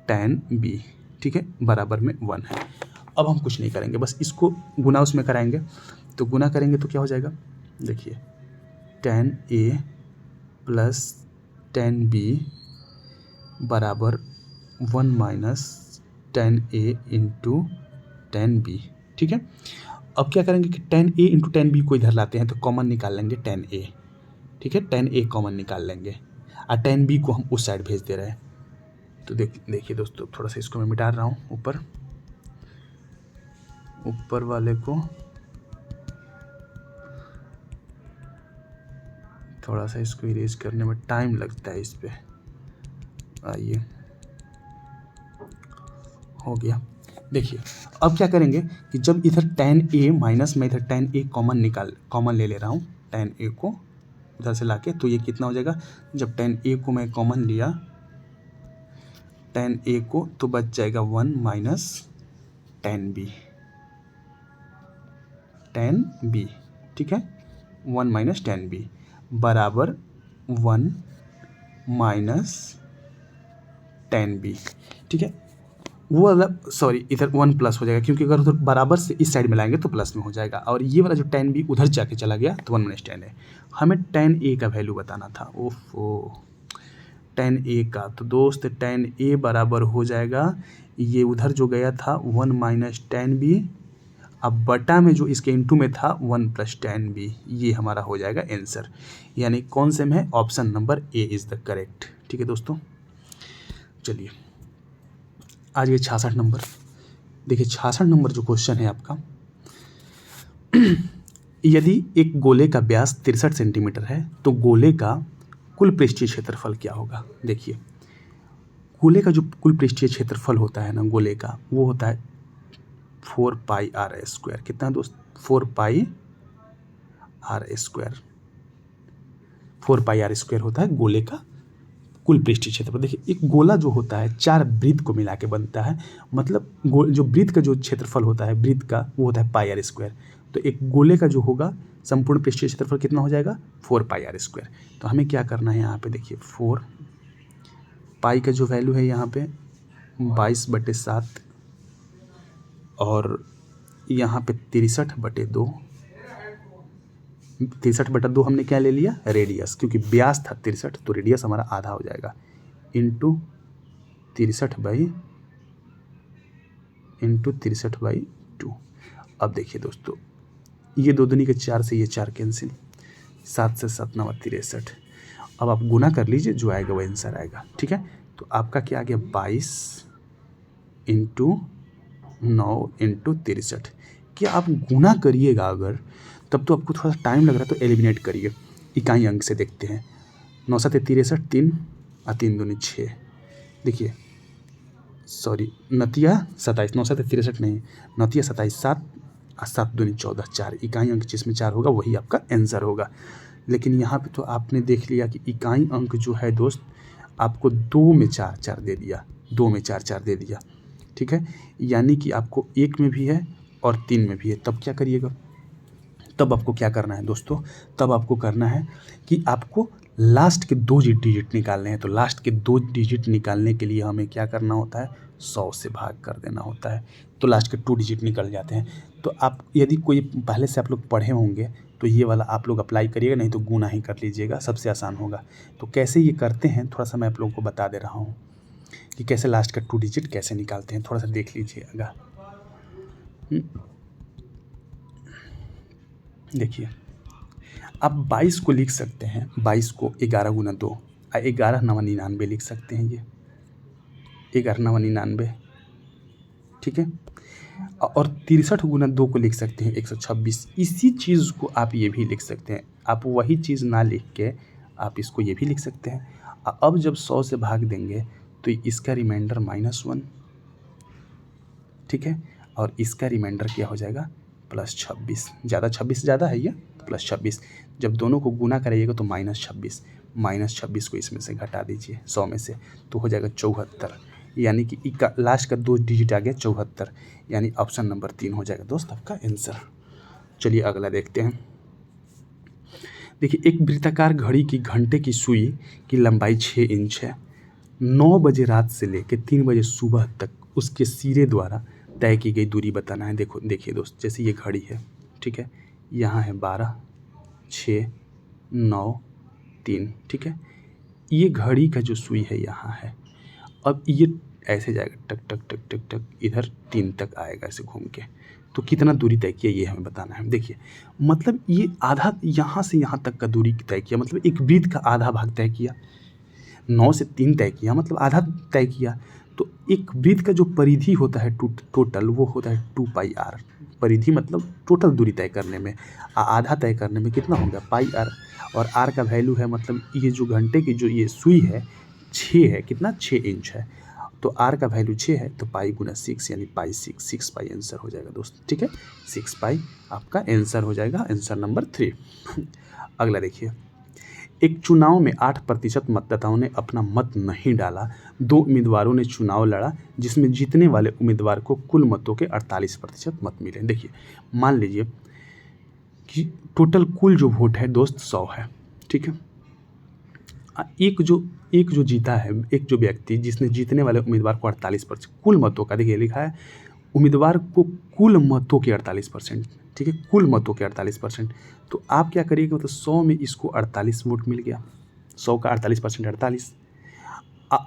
tan b, ठीक है, बराबर में 1 है। अब हम कुछ नहीं करेंगे, बस इसको गुना उसमें कराएंगे, तो गुना करेंगे तो क्या हो जाएगा? देखिए tan a plus tan b बराबर 1 minus tan a into tan b, ठीक है। अब क्या करेंगे कि tan a into tan b को इधर लाते हैं, तो कॉमन निकाल लेंगे tan a, ठीक है, tan a कॉमन निकाल लेंगे, और tan b को हम उस साइड भेज दे रहे हैं। तो देखिए दोस्तों, थोड़ा सा इसको मैं मिटा रहा हूँ, ऊपर वाले को थोड़ा सा इसको इरेज करने में टाइम लगता है, इस पे आइए, हो गया। देखिए अब क्या करेंगे कि जब इधर tan a माइनस में इधर tan a कॉमन ले ले रहा हूँ, tan a को उधर से लाके, तो ये कितना हो जाएगा, जब tan a को मैं कॉमन लिया, tan a को, तो बच जाएगा 1 माइनस tan b, ठीक है, 1 माइनस tan b बराबर 1 माइनस tan b, ठीक है। वो वाला, सॉरी, इधर 1 प्लस हो जाएगा, क्योंकि अगर उधर बराबर से इस साइड में लाएंगे तो प्लस में हो जाएगा, और ये वाला जो tan b उधर जाके चला गया तो 1 माइनस tan है। हमें tan a का वैल्यू बताना था, ओफो, tan a का, तो दोस्त tan a बराबर हो जाएगा, ये उधर जो गया था 1 माइनस tan b, अब बटा में जो इसके इनटू में था 1 प्लस tan b, ये हमारा हो जाएगा आंसर। यानी कौन से में है, option number A is the correct. ठीक है दोस्तों, चलिए आज ये 66 नंबर, देखिए 66 नंबर जो क्वेश्चन है आपका, यदि एक गोले का व्यास 63 सेंटीमीटर है तो गोले का कुल पृष्ठीय क्षेत्रफल क्या होगा। देखिए, गोले का जो कुल पृष्ठीय क्षेत्रफल होता है ना गोले का, वो होता है 4 पाई आर स्क्वायर। कितना दोस्त, 4 pi R square, 4 pi R square होता है गोले का कुल पृष्ठीय क्षेत्रफल। देखिए, एक गोला जो होता है 4 वृत्त को मिला के बनता है, मतलब जो वृत्त का जो क्षेत्रफल होता है वृत्त का, वो होता है पाई आर स्क्वायर। तो एक गोले का जो होगा संपूर्ण पृष्ठीय क्षेत्रफल कितना हो जाएगा, 4 पाई आर स्क्वायर। तो हमें क्या करना है यहाँ पे, देखिए 4 पाई का जो वैल्यू है यहाँ पे 22/7, और यहाँ पे 63/2, 63/2 हमने क्या ले लिया, रेडियस, क्योंकि व्यास था 63 तो रेडियस हमारा आधा हो जाएगा, इंटू 63/2। अब देखिए दोस्तों, ये 2 दूनी के 4 से ये 4 कैंसिल, 7 से 7 9 63। अब आप गुना कर लीजिए, जो आएगा वो आंसर आएगा। ठीक है, तो आपका क्या आ गया, 22 इंटू 9 इंटू 63। क्या आप गुना करिएगा अगर, तब तो आपको थोड़ा सा टाइम लग रहा है, तो एलिमिनेट करिए, इकाई अंक से देखते हैं। 9 7 63, 3 और 3 दूनी 6, देखिए सॉरी, नतिया 27, 9 7 63 नहीं, नतिया 27, 7 और 7 दूनी 14, 4 इकाई अंक जिसमें 4 होगा वही आपका आंसर होगा। लेकिन यहाँ पे तो आपने देख लिया कि इकाई अंक जो है दोस्त, आपको 2 में 4 4 दे दिया, 2 में 4 4 दे दिया। ठीक है, यानी कि आपको 1 में भी है और 3 में भी है। तब क्या करिएगा, तब आपको क्या करना है दोस्तों, तब आपको करना है कि आपको लास्ट के 2 डिजिट निकालने हैं। तो लास्ट के 2 डिजिट निकालने के लिए हमें क्या करना होता है, 100 से भाग कर देना होता है, तो लास्ट के 2 डिजिट निकल जाते हैं। तो आप यदि कोई पहले से आप लोग पढ़े होंगे तो ये वाला आप लोग अप्लाई करिएगा, नहीं तो गुना ही कर लीजिएगा, सबसे आसान होगा। तो कैसे ये करते हैं थोड़ा सा मैं आप लोगों को बता दे रहा हूँ कि कैसे लास्ट का 2 डिजिट कैसे निकालते हैं, थोड़ा सा देख लीजिएगा। देखिए, आप 22 को लिख सकते हैं, 22 को 11 गुना 2, 11 9 99 लिख सकते हैं, ये 11 9 99, ठीक है। और 63 गुना 2 को लिख सकते हैं 126। इसी चीज़ को आप ये भी लिख सकते हैं, आप वही चीज़ ना लिख के आप इसको ये भी लिख सकते हैं। अब जब 100 से भाग देंगे तो इसका रिमाइंडर -1, ठीक है, और इसका रिमाइंडर क्या हो जाएगा, +26। ज़्यादा 26 ज़्यादा है ये, तो +26। जब दोनों को गुना करिएगा तो -26, -26 को इसमें से घटा दीजिए 100 में से, तो हो जाएगा 74। यानी कि लास्ट का 2 डिजिट आ गया 74, यानी ऑप्शन नंबर 3 हो जाएगा दोस्त आपका आंसर। चलिए अगला देखते हैं। देखिए, एक वृत्ताकार घड़ी की घंटे की सुई की लंबाई 6 इंच है। 9 बजे रात से लेकर 3 बजे सुबह तक उसके सिरे द्वारा तय की गई दूरी बताना है। देखिए दोस्त, जैसे ये घड़ी है, ठीक है, यहाँ है 12 6 9 3, ठीक है, ये घड़ी का जो सुई है यहाँ है। अब ये ऐसे जाएगा टक टक टक टक टक, इधर 3 तक आएगा ऐसे घूम के, तो कितना दूरी तय किया ये हमें बताना है। देखिए, मतलब ये आधा यहाँ से यहाँ तक का दूरी तय किया, मतलब एक वृत्त का आधा भाग तय किया। 9 से 3 तय किया, मतलब आधा तय किया। तो एक वृत्त का जो परिधि होता है टोटल, वो होता है 2 पाई आर। परिधि मतलब टोटल दूरी तय करने में, आधा तय करने में कितना होगा, पाई आर। और आर का वैल्यू है, मतलब ये जो घंटे की जो ये सुई है 6 है, कितना 6 इंच है, तो आर का वैल्यू 6 है, तो पाई गुना 6 यानी पाई 6 पाई आंसर हो जाएगा दोस्त। ठीक है, 6 पाई आपका आंसर हो जाएगा, आंसर नंबर 3। अगला देखिए, एक चुनाव में 8% मतदाताओं ने अपना मत नहीं डाला। 2 उम्मीदवारों ने चुनाव लड़ा जिसमें जीतने वाले उम्मीदवार को कुल मतों के 48% मत मिले। देखिए, मान लीजिए कि टोटल कुल जो वोट है दोस्त 100 है, ठीक है। एक जो जीता है, एक जो व्यक्ति जिसने जीतने वाले उम्मीदवार को 48% कुल मतों का, देखिए लिखा है उम्मीदवार को कुल मतों के 48%, ठीक है, कुल मतों के 48%। तो आप क्या करिएगा, मतलब 100 में इसको 48 वोट मिल गया, 100 का 48% 48।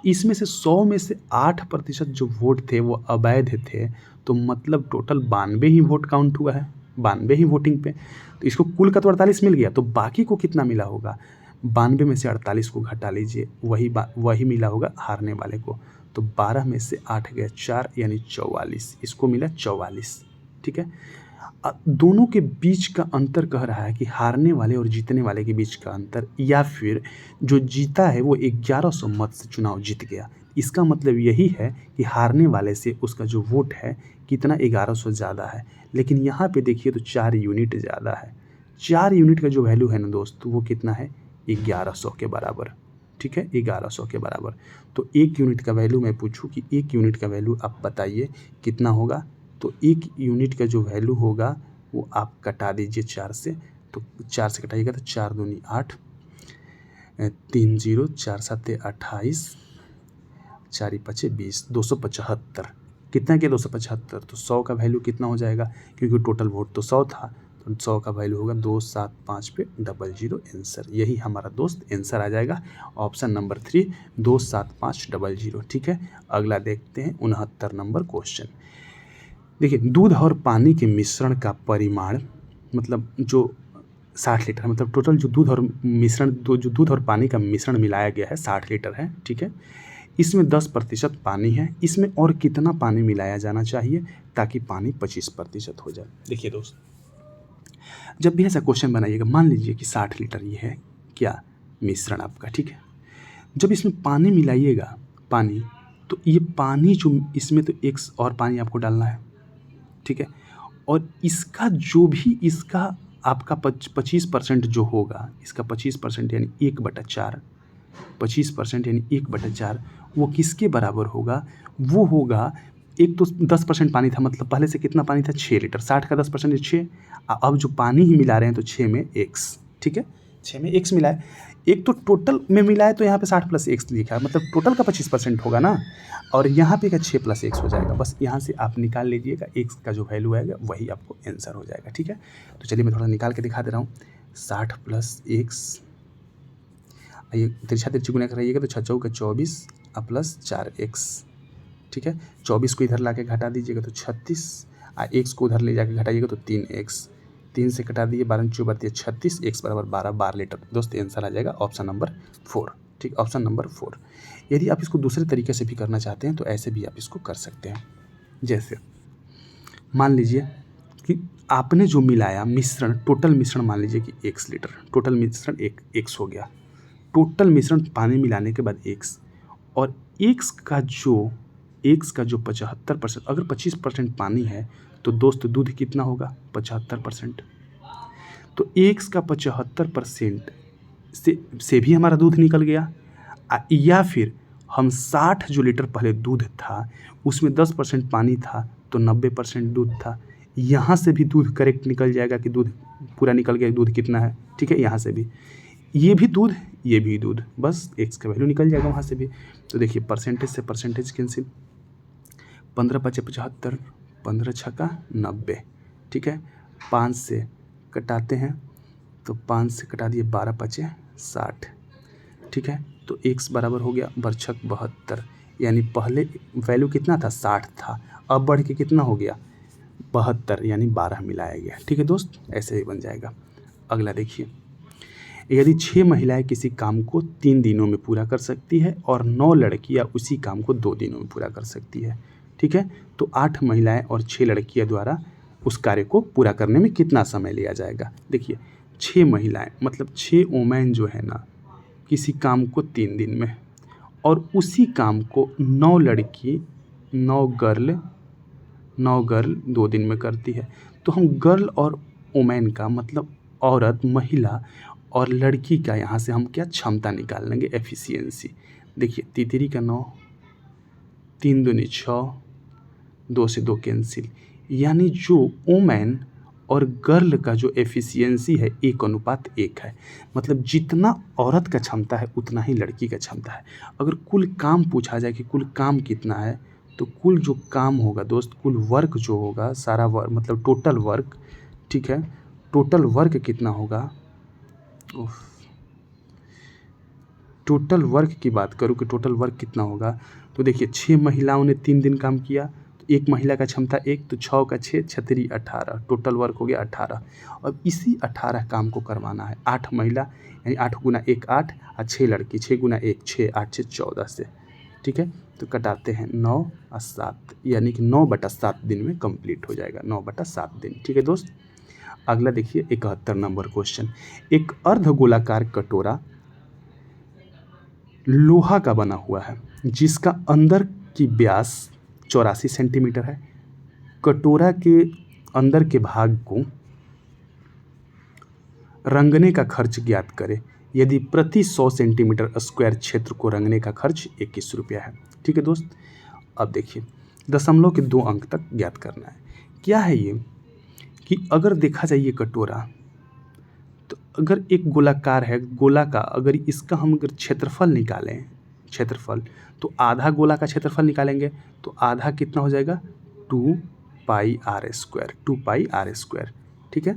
इसमें से 100 में से 8% जो वोट थे वो अवैध थे, तो मतलब टोटल 92 ही वोट काउंट हुआ है, 92 ही वोटिंग पे। तो इसको कुल का तो 48 मिल गया, तो बाकी को कितना मिला होगा, 92 में से 48 को घटा लीजिए, वही मिला होगा हारने वाले को। तो 12 में से 8 गया 4 यानी 44, इसको मिला 44, ठीक है। दोनों के बीच का अंतर कह रहा है कि हारने वाले और जीतने वाले के बीच का अंतर, या फिर जो जीता है वो 1100 मत से चुनाव जीत गया। इसका मतलब यही है कि हारने वाले से उसका जो वोट है कितना 1100 ज़्यादा है। लेकिन यहाँ पे देखिए तो 4 यूनिट ज़्यादा है। 4 यूनिट का जो वैल्यू है ना दोस्त, वो कितना है 1100 के बराबर, ठीक है, 1100 के बराबर। तो 1 यूनिट का वैल्यू मैं पूछूं कि 1 यूनिट का वैल्यू आप बताइए कितना होगा। तो 1 यूनिट का जो वैल्यू होगा वो आप कटा दीजिए 4 से, तो 4 से कटाइएगा तो 4 दूनी 8, 3 0, 4 7 28, 4 5 20, 275। कितना के 275, तो 100 का वैल्यू कितना हो जाएगा, क्योंकि टोटल वोट तो 100 था, तो 100 का वैल्यू होगा 275 पे 00 आंसर। यही हमारा दोस्त आंसर आ जाएगा, ऑप्शन नंबर 3 27500, ठीक है। अगला देखते हैं 69 नंबर क्वेश्चन। देखिए, दूध और पानी के मिश्रण का परिमाण, मतलब जो 60 लीटर है, मतलब टोटल जो दूध और मिश्रण, जो दूध और पानी का मिश्रण मिलाया गया है 60 लीटर है, ठीक है। इसमें 10% पानी है, इसमें और कितना पानी मिलाया जाना चाहिए ताकि पानी 25% हो जाए। देखिए दोस्त, जब भी ऐसा क्वेश्चन बनाइएगा, मान लीजिए कि 60 लीटर ये है क्या मिश्रण आपका, ठीक है। जब इसमें पानी मिलाइएगा, पानी, तो ये पानी जो इसमें तो एक और पानी आपको डालना है, ठीक है। और इसका जो भी इसका आपका 25% जो होगा, इसका 25% यानी 1/4, 25% यानी 1/4 वो किसके बराबर होगा, वो होगा, एक तो 10% पानी था, मतलब पहले से कितना पानी था 6 लीटर, 60 का 10% 6, अब जो पानी ही मिला रहे हैं तो 6 में x, ठीक है, 6 में x मिला है। एक तो टोटल में मिला है तो यहाँ पे 60 + x लिखा है, मतलब टोटल का 25% होगा ना, और यहाँ पे का 6 + x हो जाएगा। बस यहाँ से आप निकाल लीजिएगा, x का जो वैल्यू आएगा वही आपको आंसर हो जाएगा, ठीक है। तो चलिए मैं थोड़ा निकाल के दिखा दे रहा हूँ। 60 + x, ये तिरछा तिरछी गुना कराइएगा तो 6 चौका 24 + 4x, ठीक है। 24 को इधर ला के घटा दीजिएगा तो 36, x को उधर ले जाके घटाइएगा तो 3x, 3 से कटा दिए 12 × 4 = 36, x बराबर 12 लीटर। दोस्त आंसर आ जाएगा ऑप्शन नंबर 4, ठीक, ऑप्शन नंबर 4। यदि आप इसको दूसरे तरीके से भी करना चाहते हैं तो ऐसे भी आप इसको कर सकते हैं। जैसे मान लीजिए कि आपने जो मिलाया मिश्रण, टोटल मिश्रण मान लीजिए कि 1 लीटर, टोटल मिश्रण 1 हो गया, टोटल मिश्रण पानी मिलाने के बाद x, और x का जो 75%, अगर 25% पानी है तो दोस्त दूध कितना होगा 75%। तो x का 75% से भी हमारा दूध निकल गया, या फिर हम 60 जो लीटर पहले दूध था उसमें 10% पानी था तो 90% दूध था। यहाँ से भी दूध करेक्ट निकल जाएगा कि दूध पूरा निकल गया, दूध कितना है, ठीक है। यहाँ से भी ये भी दूध, ये भी दूध, बस x का वैल्यू निकल जाएगा वहाँ से भी। तो देखिए परसेंटेज से परसेंटेज कैंसिल, 15 × 5 = 75, 15 × 6 = 90, ठीक है। 5 से कटाते हैं तो 5 से कटा दिए 12 × 5 = 60, ठीक है। तो x बराबर हो गया बरछक 72, यानी पहले वैल्यू कितना था 60 था, अब बढ़ के कितना हो गया 72, यानी 12 मिलाया गया, ठीक है दोस्त, ऐसे ही बन जाएगा। अगला देखिए, यदि 6 महिलाएं किसी काम को 3 दिनों में पूरा कर सकती है और 9 लड़कियां उसी काम को 2 दिनों में पूरा कर सकती है, ठीक है, तो 8 महिलाएं और 6 लड़कियां द्वारा उस कार्य को पूरा करने में कितना समय लिया जाएगा। देखिए 6 महिलाएं मतलब 6 वोमेन जो है ना, किसी काम को 3 दिन में, और उसी काम को 9 लड़की 9 गर्ल 2 दिन में करती है। तो हम गर्ल और वोमेन का मतलब औरत, महिला और लड़की का यहाँ से हम क्या क्षमता निकाल लेंगे, एफिशिएंसी। देखिए तीतरी का 9, 3 दूनी 6, 2 से 2 कैंसिल, यानी जो वुमेन और गर्ल का जो एफिशिएंसी है 1:1 है। मतलब जितना औरत का क्षमता है उतना ही लड़की का क्षमता है। अगर कुल काम पूछा जाए कि कुल काम कितना है, तो कुल जो काम होगा दोस्त, कुल वर्क जो होगा, सारा वर्क मतलब टोटल वर्क, ठीक है, टोटल वर्क कितना होगा, टोटल वर्क की बात करूँ कि टोटल वर्क कितना होगा, तो देखिए 6 महिलाओं ने 3 दिन काम किया, तो एक महिला का क्षमता 1, तो 6 का 6, 6 18, टोटल वर्क हो गया 18। अब इसी 18 काम को करवाना है 8 महिला, यानी 8 गुना 1 8 और 6 लड़की, 6 गुना 1 6, 8 6 14 से, ठीक है। तो कटाते हैं 9 और 7, यानी कि 9/7 दिन में कंप्लीट हो जाएगा, 9/7 दिन, ठीक है दोस्त। अगला देखिए 71 नंबर क्वेश्चन। एक अर्धगोलाकार कटोरा लोहा का बना हुआ है जिसका अंदर की व्यास 84 सेंटीमीटर है। कटोरा के अंदर के भाग को रंगने का खर्च ज्ञात करें यदि प्रति 100 सेंटीमीटर स्क्वायर क्षेत्र को रंगने का खर्च 21 रुपया है, ठीक है दोस्त। अब देखिए दशमलव के 2 अंक तक ज्ञात करना है। क्या है ये कि अगर देखा जाए ये कटोरा, तो अगर एक गोलाकार है, गोला का अगर इसका हम अगर क्षेत्रफल निकालें, क्षेत्रफल, तो आधा गोला का क्षेत्रफल निकालेंगे तो आधा कितना हो जाएगा, 2πr², 2πr², ठीक है।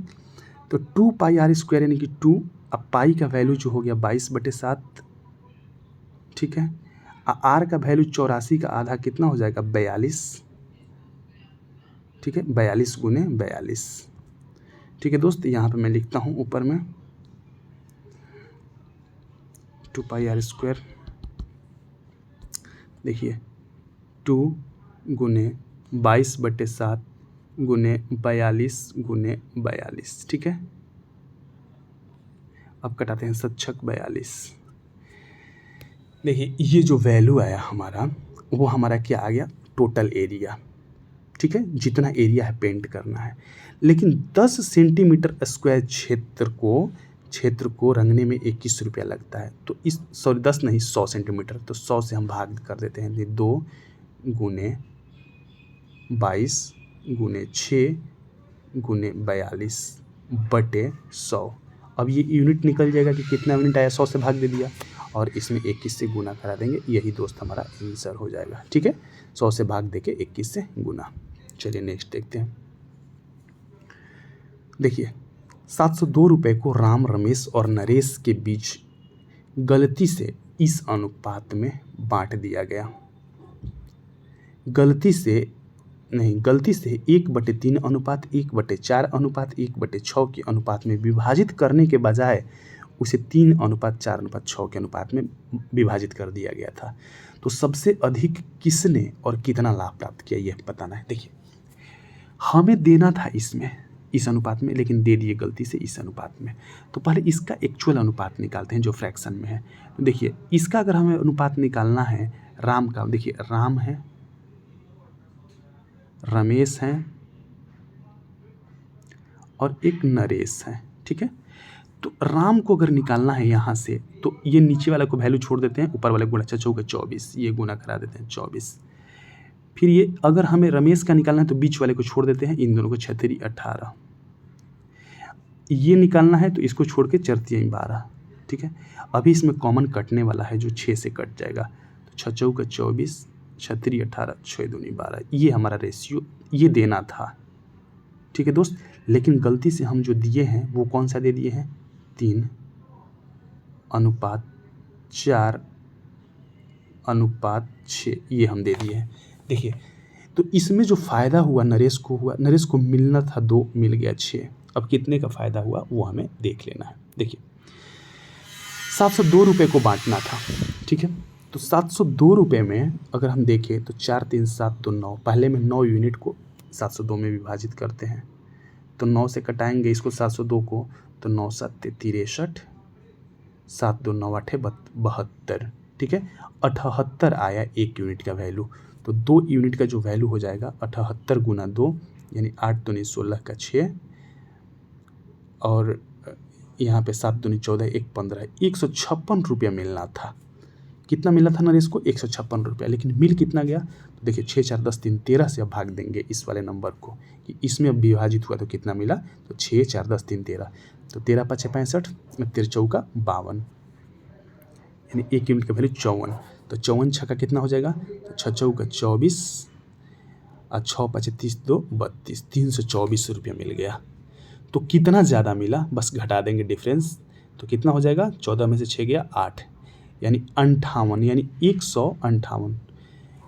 तो 2πr² यानी कि 2, अब पाई का वैल्यू जो हो गया 22/7, ठीक है। आर का वैल्यू 84 का आधा कितना हो जाएगा, 42, ठीक है, 42 गुने 42, ठीक है दोस्त। यहाँ पे मैं लिखता हूँ ऊपर में 2πr², देखिए 2 गुने 22/7 गुने 42 गुने 42, ठीक है। अब कटाते हैं 7×6 = 42। देखिए ये जो वैल्यू आया हमारा, वो हमारा क्या आ गया, टोटल एरिया, ठीक है, जितना एरिया है पेंट करना है। लेकिन 10 सेंटीमीटर स्क्वायर क्षेत्र को रंगने में 21 रुपया लगता है। तो इस 10 नहीं 100 सेंटीमीटर, तो 100 से हम भाग कर देते हैं, 2 गुने 22 गुने 6 गुने 42 बटे 100। अब ये यूनिट निकल जाएगा कि कितना यूनिट आया, 100 से भाग दे दिया और इसमें 21 से गुना करा देंगे, यही दोस्त हमारा आंसर हो जाएगा, ठीक है। 100 से भाग देके 21 से गुना। चलिए नेक्स्ट देखते हैं। देखिए 702 रुपये को राम, रमेश और नरेश के बीच गलती से इस अनुपात में बांट दिया गया। गलती से 1/3 अनुपात 1/4 अनुपात 1/6 के अनुपात में विभाजित करने के बजाय उसे 3:4:6 के अनुपात में विभाजित कर दिया गया था। तो सबसे अधिक किसने और कितना लाभ प्राप्त किया, यह बताना है। देखिए हमें देना था इस अनुपात में, लेकिन दे दिए गलती से इस अनुपात में। तो पहले इसका एक्चुअल अनुपात निकालते हैं जो फ्रैक्शन में है। तो देखिए इसका अगर हमें अनुपात निकालना है राम का, देखिए राम है, रमेश हैं और एक नरेश है, ठीक है। तो राम को अगर निकालना है यहाँ से, तो ये नीचे वाला को वैल्यू छोड़ देते हैं, ऊपर वाले गुणा 24, ये गुना करा देते हैं 24। फिर ये अगर हमें रमेश का निकालना है तो बीच वाले को छोड़ देते हैं, इन दोनों को 6×3 = 18। ये निकालना है तो इसको छोड़ के 4×3 = 12, ठीक है। अभी इसमें कॉमन कटने वाला है जो 6 से कट जाएगा, तो 6×4 = 24, 6×3 = 18, 6×2 = 12। ये हमारा रेशियो ये देना था, ठीक है दोस्त। लेकिन गलती से हम जो दिए हैं वो कौन सा दे दिए हैं, 3:4:6 ये हम दे दिए हैं। देखिए तो इसमें जो फ़ायदा हुआ नरेश को मिलना था 2, मिल गया 6। अब कितने का फ़ायदा हुआ वो हमें देख लेना है। देखिए 702 रुपये को बांटना था, ठीक है। तो 702 रुपये में अगर हम देखें तो 4 3 7 तो 9, पहले में 9 यूनिट को 702 में विभाजित करते हैं, तो 9 से कटाएंगे इसको 702 को, तो 9 7 63, 7 2 9 8 72, ठीक है। 78 आया एक यूनिट का वैल्यू। तो 2 यूनिट का जो वैल्यू हो जाएगा 78 × 2 यानी 8 2 16 का 6, और यहाँ पे 7 दूनी 14, 1 15, 156 रुपया मिलना था। कितना मिला था नरेश को? 156 रुपया। लेकिन मिल कितना गया? तो देखिए 6 4 10 3 13 से अब भाग देंगे इस वाले नंबर को कि इसमें अब विभाजित हुआ तो कितना मिला। तो 6 4 10 3 13, तो 13 5 65, 13 चौका 52, यानी 1 यूनिट का वैल्यू 54। तो 54 छक्का कितना हो जाएगा? तो 6 चौका 24 और 6 5 30 2 32, 324 रुपया मिल गया। तो कितना ज़्यादा मिला बस घटा देंगे डिफरेंस, तो कितना हो जाएगा? 14 में से 6 गया 8, यानी 58, यानी 158।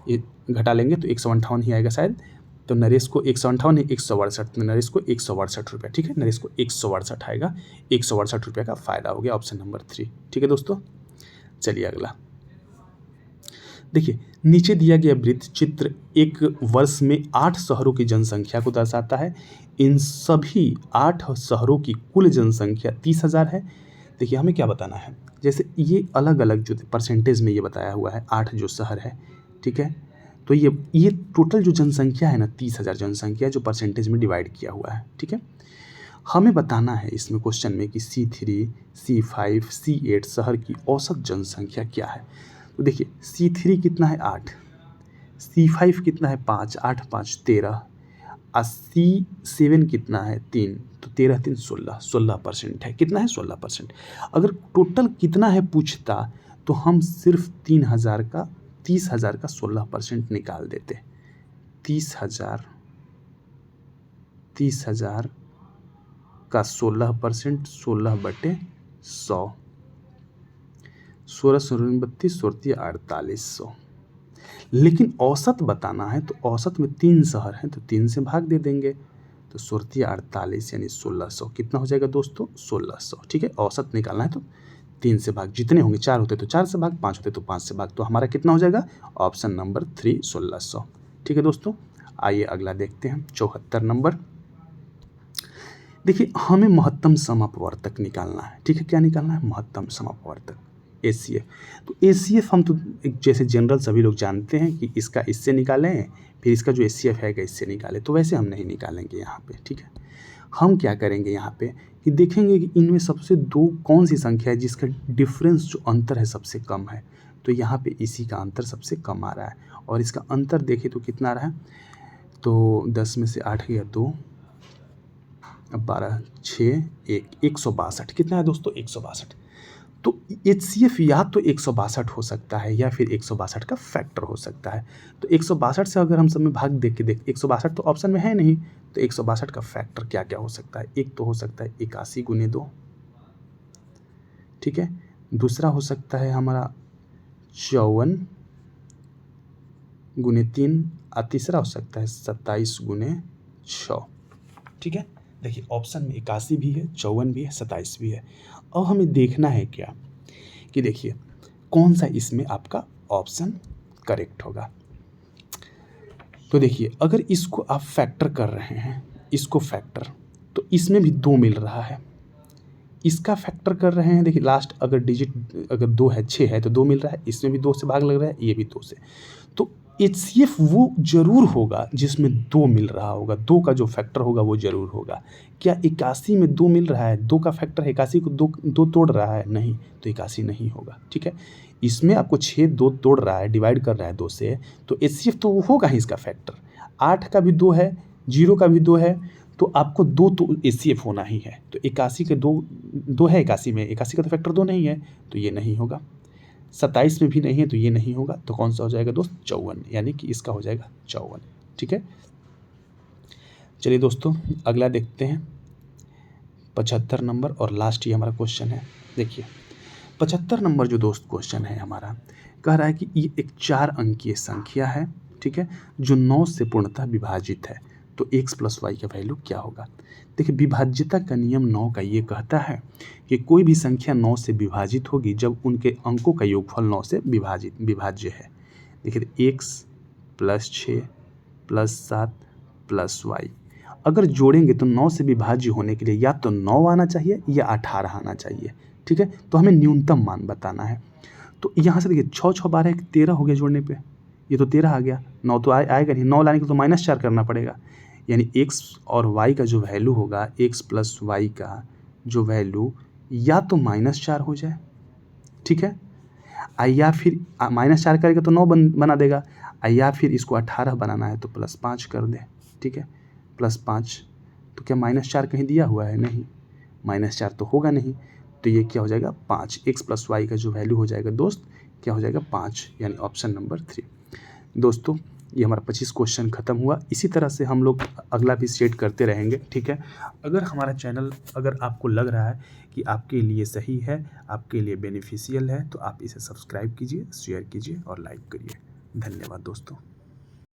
ये घटा लेंगे तो 158 ही आएगा शायद। तो नरेश को 158 है, 162, तो नरेश को 162 रुपया, ठीक है, नरेश को 162 आएगा। 162 रुपये का फ़ायदा हो गया, ऑप्शन नंबर 3, ठीक है दोस्तों। चलिए अगला देखिए, नीचे दिया गया वृत्त चित्र एक वर्ष में 8 शहरों की जनसंख्या को दर्शाता है। इन सभी 8 शहरों की कुल जनसंख्या 30,000 है। देखिए हमें क्या बताना है, जैसे ये अलग अलग जो परसेंटेज में ये बताया हुआ है 8 जो शहर है, ठीक है, तो ये टोटल जो जनसंख्या है ना 30,000 जनसंख्या जो परसेंटेज में डिवाइड किया हुआ है, ठीक है। हमें बताना है इसमें क्वेश्चन में कि C3, C5, C8 शहर की औसत जनसंख्या क्या है। तो देखिए C3 कितना है 8, C5 कितना है 5, 8 5 13, और C7 कितना है 3, तो 13 3 16, 16% है। कितना है? 16%। अगर टोटल कितना है पूछता तो हम सिर्फ 30,000 का 16% निकाल देते। 30,000 का 16%, 16/100, 16 32 4800। लेकिन औसत बताना है तो औसत में 3 शहर हैं तो 3 से भाग दे देंगे, तो 48 यानी 1600 कितना हो जाएगा दोस्तों? 1600, ठीक है। औसत निकालना है तो 3 से भाग, जितने होंगे 4 होते तो 4 से भाग, 5 होते तो 5 से भाग, तो हमारा कितना हो जाएगा? ऑप्शन नंबर 3 1600, ठीक है दोस्तों। आइए अगला देखते हैं 74 नंबर। देखिए हमें महत्तम समापवर्तक निकालना है, ठीक है। क्या निकालना है? महत्तम समापवर्तक, ACF। तो ACF हम तो जैसे जनरल सभी लोग जानते हैं कि इसका इससे निकालें, फिर इसका जो ACF है इससे निकालें, तो वैसे हम नहीं निकालेंगे यहाँ पे, ठीक है। हम क्या करेंगे यहाँ पे कि देखेंगे कि इनमें सबसे दो कौन सी संख्या है जिसका डिफरेंस जो अंतर है सबसे कम है। तो यहाँ पे इसी का अंतर सबसे कम आ रहा है, और इसका अंतर देखें तो कितना आ रहा है? तो 10 में से 8 गया 2, 12 6 1, 162। कितना है दोस्तों? 162। तो HCF या तो 162 हो सकता है या फिर 162 का फैक्टर हो सकता है। तो 162 से अगर हम सब में भाग देख 162 तो ऑप्शन में है नहीं, तो 162 का फैक्टर क्या क्या हो सकता है? एक तो हो सकता है 81 × 2, ठीक है। दूसरा हो सकता है हमारा 54 × 3, और तीसरा हो सकता है 27 × 6, ठीक है। देखिए ऑप्शन में 81 भी है, 54 भी है, 27 भी है। अब हमें देखना है क्या कि देखिए कौन सा इसमें आपका ऑप्शन करेक्ट होगा। तो देखिए अगर इसको आप फैक्टर कर रहे हैं, इसको फैक्टर, तो इसमें भी 2 मिल रहा है। इसका फैक्टर कर रहे हैं, देखिए लास्ट अगर डिजिट अगर 2 है 6 है तो 2 मिल रहा है, इसमें भी 2 से भाग लग रहा है, ये भी 2 से। तो HCF वो जरूर होगा जिसमें 2 मिल रहा होगा, 2 का जो फैक्टर होगा वो जरूर होगा। क्या 81 में 2 मिल रहा है? 2 का फैक्टर 81 को 2 तोड़ रहा है? नहीं, तो 81 नहीं होगा, ठीक है। इसमें आपको 6 2 तोड़ रहा है, डिवाइड कर रहा है 2 से, तो HCF तो होगा ही इसका फैक्टर। 8 का भी 2 है, 0 का भी 2 है, तो आपको 2 तो HCF होना ही है। तो 81 के 2 है 81 में, 81 का तो फैक्टर 2 नहीं है, तो ये नहीं होगा। 27 में भी नहीं है, तो ये नहीं होगा। तो कौन सा हो जाएगा दोस्त? 54, यानी कि इसका हो जाएगा 54, ठीक है। चलिए दोस्तों अगला देखते हैं 75 नंबर, और लास्ट ये हमारा क्वेश्चन है। देखिए 75 नंबर जो दोस्त क्वेश्चन है हमारा, कह रहा है कि ये एक 4 अंकीय संख्या है, ठीक है, जो 9 से पूर्णतः विभाजित है, तो x + y का वैल्यू क्या होगा। देखिए विभाज्यता का नियम 9 का ये कहता है कि कोई भी संख्या 9 से विभाजित होगी जब उनके अंकों का योगफल 9 से विभाज्य है। देखिए x + 6 + 7 + y अगर जोड़ेंगे तो 9 से विभाज्य होने के लिए या तो 9 आना चाहिए या 18 आना चाहिए, ठीक है। तो हमें न्यूनतम मान बताना है। तो यहाँ से देखिए 6 6 12 13 हो गया जोड़ने पे, ये तो 13 आ गया, 9 तो आएगा नहीं, 9 लाने के तो -4 करना पड़ेगा, यानी x और y का जो वैल्यू होगा, x + y का जो वैल्यू या तो -4 हो जाए, ठीक है, या फिर -4 करेगा तो 9 बना देगा, या फिर इसको 18 बनाना है तो +5 कर दे, ठीक है, +5। तो क्या -4 कहीं दिया हुआ है? नहीं, -4 तो होगा नहीं, तो ये क्या हो जाएगा 5, x + y का जो वैल्यू हो जाएगा दोस्त क्या हो जाएगा 5, यानी ऑप्शन नंबर 3। दोस्तों ये हमारा 25 क्वेश्चन खत्म हुआ। इसी तरह से हम लोग अगला भी सेट करते रहेंगे, ठीक है। अगर हमारा चैनल अगर आपको लग रहा है कि आपके लिए सही है, आपके लिए बेनिफिशियल है, तो आप इसे सब्सक्राइब कीजिए, शेयर कीजिए और लाइक करिए। धन्यवाद दोस्तों।